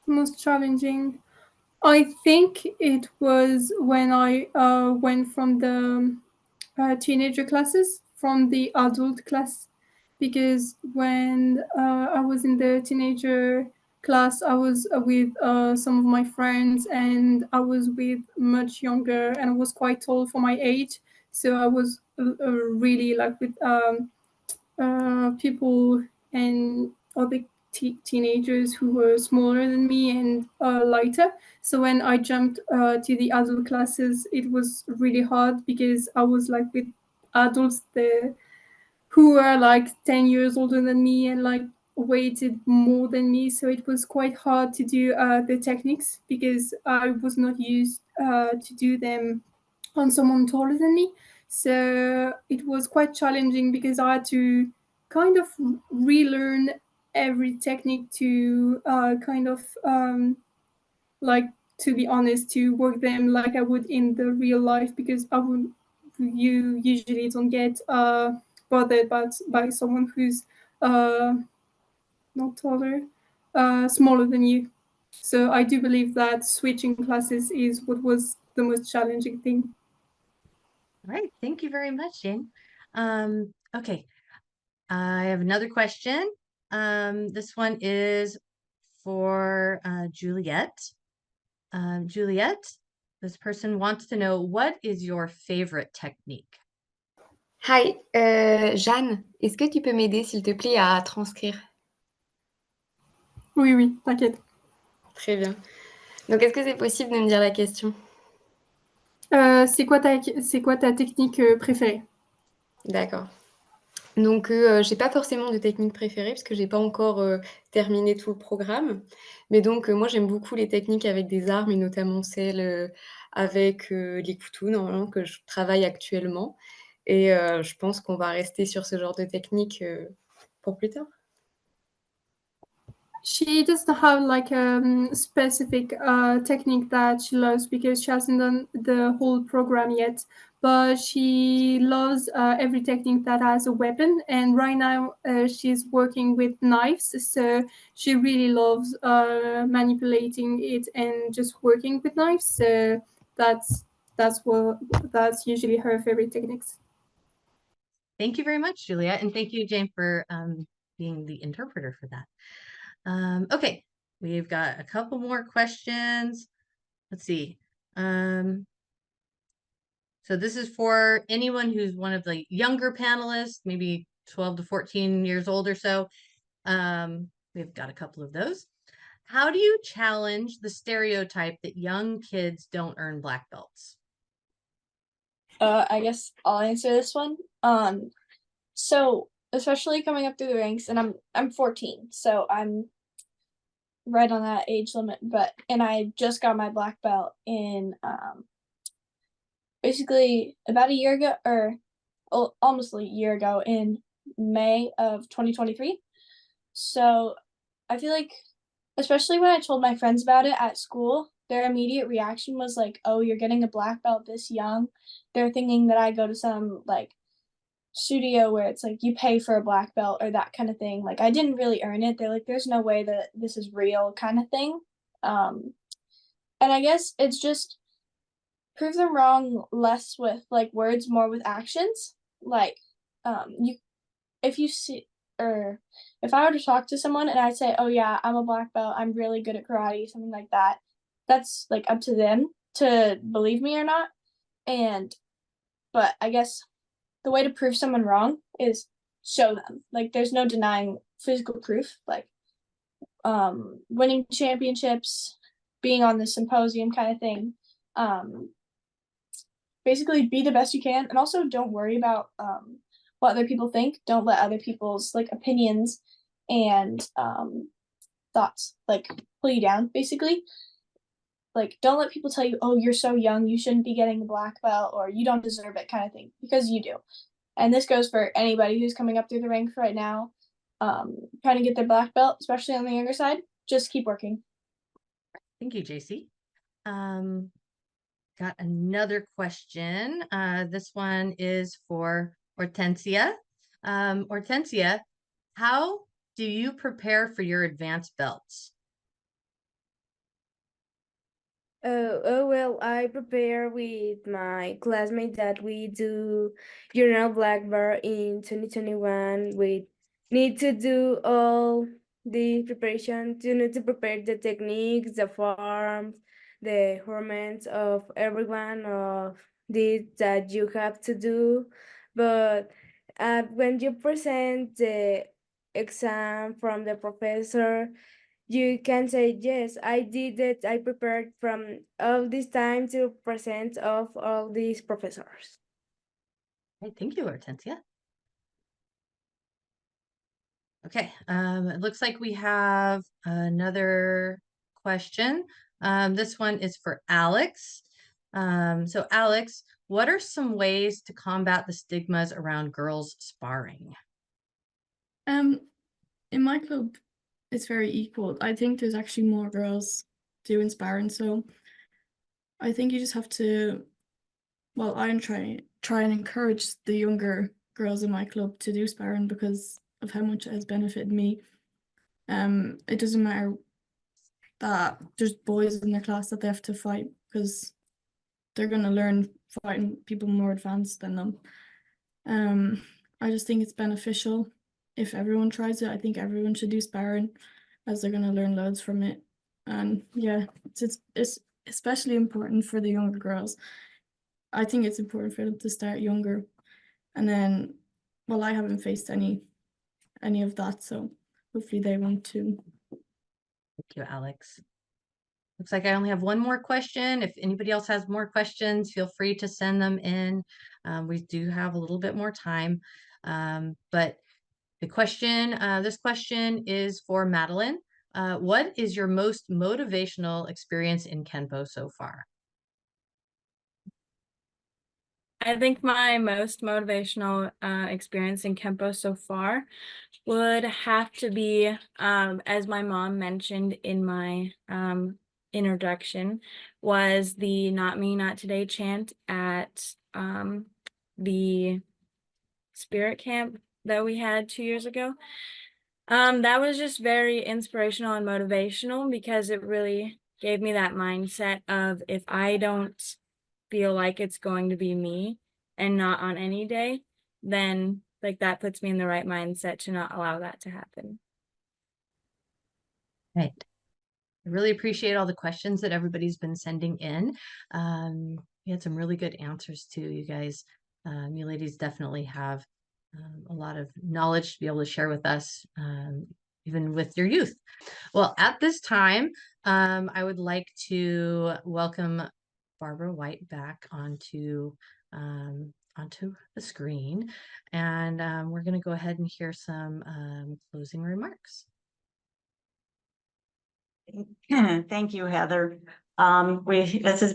Most challenging. I think it was when I went from the teenager classes from the adult class, because when I was in the teenager class, I was with some of my friends, and I was with much younger, and I was quite tall for my age. So I was really like with people and other teenagers who were smaller than me and lighter. So when I jumped to the adult classes, it was really hard because I was like with adults there who were like 10 years older than me and like weighted more than me. So it was quite hard to do the techniques because I was not used to do them on someone taller than me. So it was quite challenging because I had to kind of relearn every technique to kind of like, to be honest, to work them like I would in the real life, because you usually don't get bothered by someone who's not taller, smaller than you. So I do believe that switching classes is what was the most challenging thing. All right, thank you very much, Jane. Okay, I have another question. This one is for Juliet. Juliet, this person wants to know, what is your favorite technique? Hi, Jeanne, est-ce que tu peux m'aider, s'il te plaît, à transcrire? Oui, oui, t'inquiète. Très bien. Donc, est-ce que c'est possible de me dire la question? C'est quoi ta technique préférée? D'accord. Donc, j'ai pas forcément de technique préférée parce que j'ai pas encore terminé tout le programme. Mais donc, moi, j'aime beaucoup les techniques avec des armes et notamment celles avec les couteaux, normalement, que je travaille actuellement. Et je pense qu'on va rester sur ce genre de technique pour plus tard. She doesn't have like a specific technique that she loves because she hasn't done the whole program yet. But she loves every technique that has a weapon. And right now she's working with knives. So she really loves manipulating it and just working with knives. So that's usually her favorite techniques. Thank you very much, Juliet. And thank you, Jane, for being the interpreter for that. Okay, we've got a couple more questions. Let's see. So this is for anyone who's one of the younger panelists, maybe 12 to 14 years old or so. We've got a couple of those. How do you challenge the stereotype that young kids don't earn black belts? I guess I'll answer this one. So especially coming up through the ranks, and I'm 14, so I'm right on that age limit. And I just got my black belt in basically about a year ago, or almost a year ago, in May of 2023. So I feel like, especially when I told my friends about it at school, their immediate reaction was like, "Oh, you're getting a black belt this young." They're thinking that I go to some like studio where it's like you pay for a black belt or that kind of thing. Like I didn't really earn it. They're like, "There's no way that this is real," kind of thing. And I guess it's just prove them wrong less with like words, more with actions. Like you if you see, or if I were to talk to someone and I'd say, "Oh yeah, I'm a black belt, I'm really good at karate," something like that, that's like up to them to believe me or not. And but I guess the way to prove someone wrong is show them. Like there's no denying physical proof. Like winning championships, being on the symposium kind of thing. Basically be the best you can, and also don't worry about what other people think. Don't let other people's like opinions and thoughts like pull you down, basically. Like don't let people tell you, "Oh, you're so young, you shouldn't be getting a black belt," or "You don't deserve it," kind of thing, because you do. And this goes for anybody who's coming up through the ranks right now, trying to get their black belt, especially on the younger side. Just keep working. Thank you, JC. Got another question. This one is for Hortensia. Hortensia, how do you prepare for your advanced belts? Well, I prepare with my classmates that we do journal black belt in 2021. We need to do all the preparation to need to prepare the techniques, the forms, the hormones of everyone of this that you have to do. But when you present the exam from the professor, you can say, "Yes, I did it. I prepared from all this time to present of all these professors." Okay, thank you, Hortensia. Okay, it looks like we have another question. This one is for Alex. So Alex, what are some ways to combat the stigmas around girls sparring? In my club, it's very equal. I think there's actually more girls doing sparring, so I think you just have to, well, I'm try and encourage the younger girls in my club to do sparring because of how much it has benefited me. It doesn't matter that there's boys in their class that they have to fight because they're gonna learn fighting people more advanced than them. I just think it's beneficial if everyone tries it. I think everyone should do sparring as they're gonna learn loads from it. And yeah, it's especially important for the younger girls. I think it's important for them to start younger. And then, well, I haven't faced any of that, so hopefully they won't too. Thank you, Alex. Looks like I only have one more question. If anybody else has more questions, feel free to send them in. We do have a little bit more time. But the question, this question is for Madeline. What is your most motivational experience in Kenpo so far? I think my most motivational experience in Kenpo so far would have to be, as my mom mentioned in my introduction, was the "Not Me, Not Today" chant at the spirit camp that we had 2 years ago. That was just very inspirational and motivational because it really gave me that mindset of, if I don't feel like it's going to be me and not on any day, then like that puts me in the right mindset to not allow that to happen. Right. I really appreciate all the questions that everybody's been sending in. We had some really good answers too, you guys. You ladies definitely have a lot of knowledge to be able to share with us, even with your youth. Well, at this time, I would like to welcome Barbara White back onto the screen, and we're going to go ahead and hear some closing remarks. Thank you, Heather. It's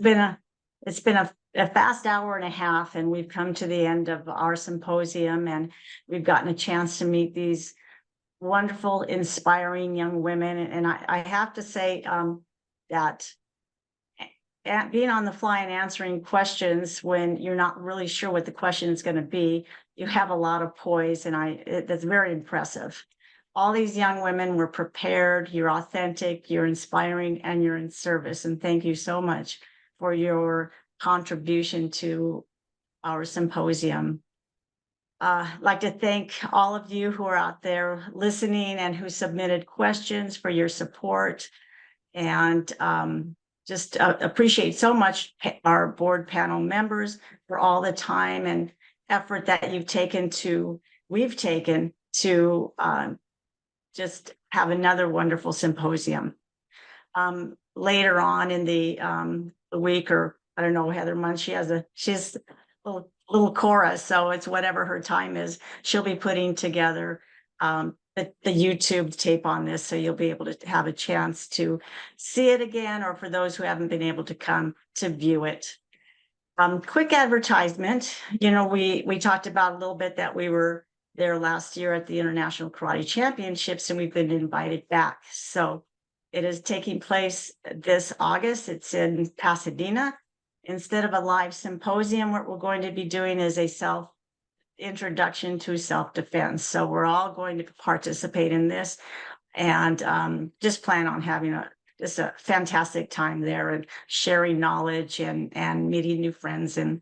been a fast hour and a half, and we've come to the end of our symposium, and we've gotten a chance to meet these wonderful, inspiring young women. And I have to say that being on the fly and answering questions when you're not really sure what the question is going to be, you have a lot of poise, and that's very impressive. All these young women were prepared, you're authentic, you're inspiring, and you're in service. And thank you so much for your contribution to our symposium. I'd like to thank all of you who are out there listening and who submitted questions, for your support. And just appreciate so much our board panel members for all the time and effort that we've taken to just have another wonderful symposium. Later on in the week, or I don't know, Heather Munn, she's a little chorus, so it's whatever her time is. She'll be putting together the YouTube tape on this, so you'll be able to have a chance to see it again, or for those who haven't been able to come, to view it. Quick advertisement. We talked about a little bit that we were there last year at the International Karate Championships, and we've been invited back. So it is taking place this August. It's in Pasadena. Instead of a live symposium, what we're going to be doing is a introduction to self-defense. So we're all going to participate in this, and just plan on having just a fantastic time there, and sharing knowledge, and meeting new friends, and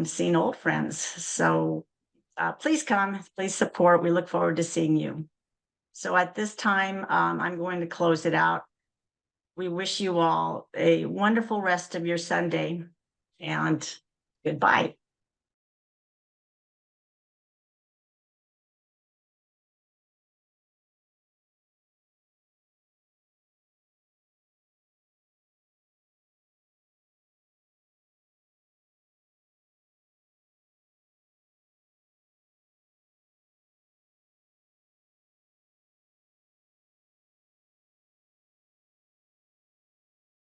seeing old friends. So please come, please support. We look forward to seeing you. So at this time, I'm going to close it out. We wish you all a wonderful rest of your Sunday, and goodbye.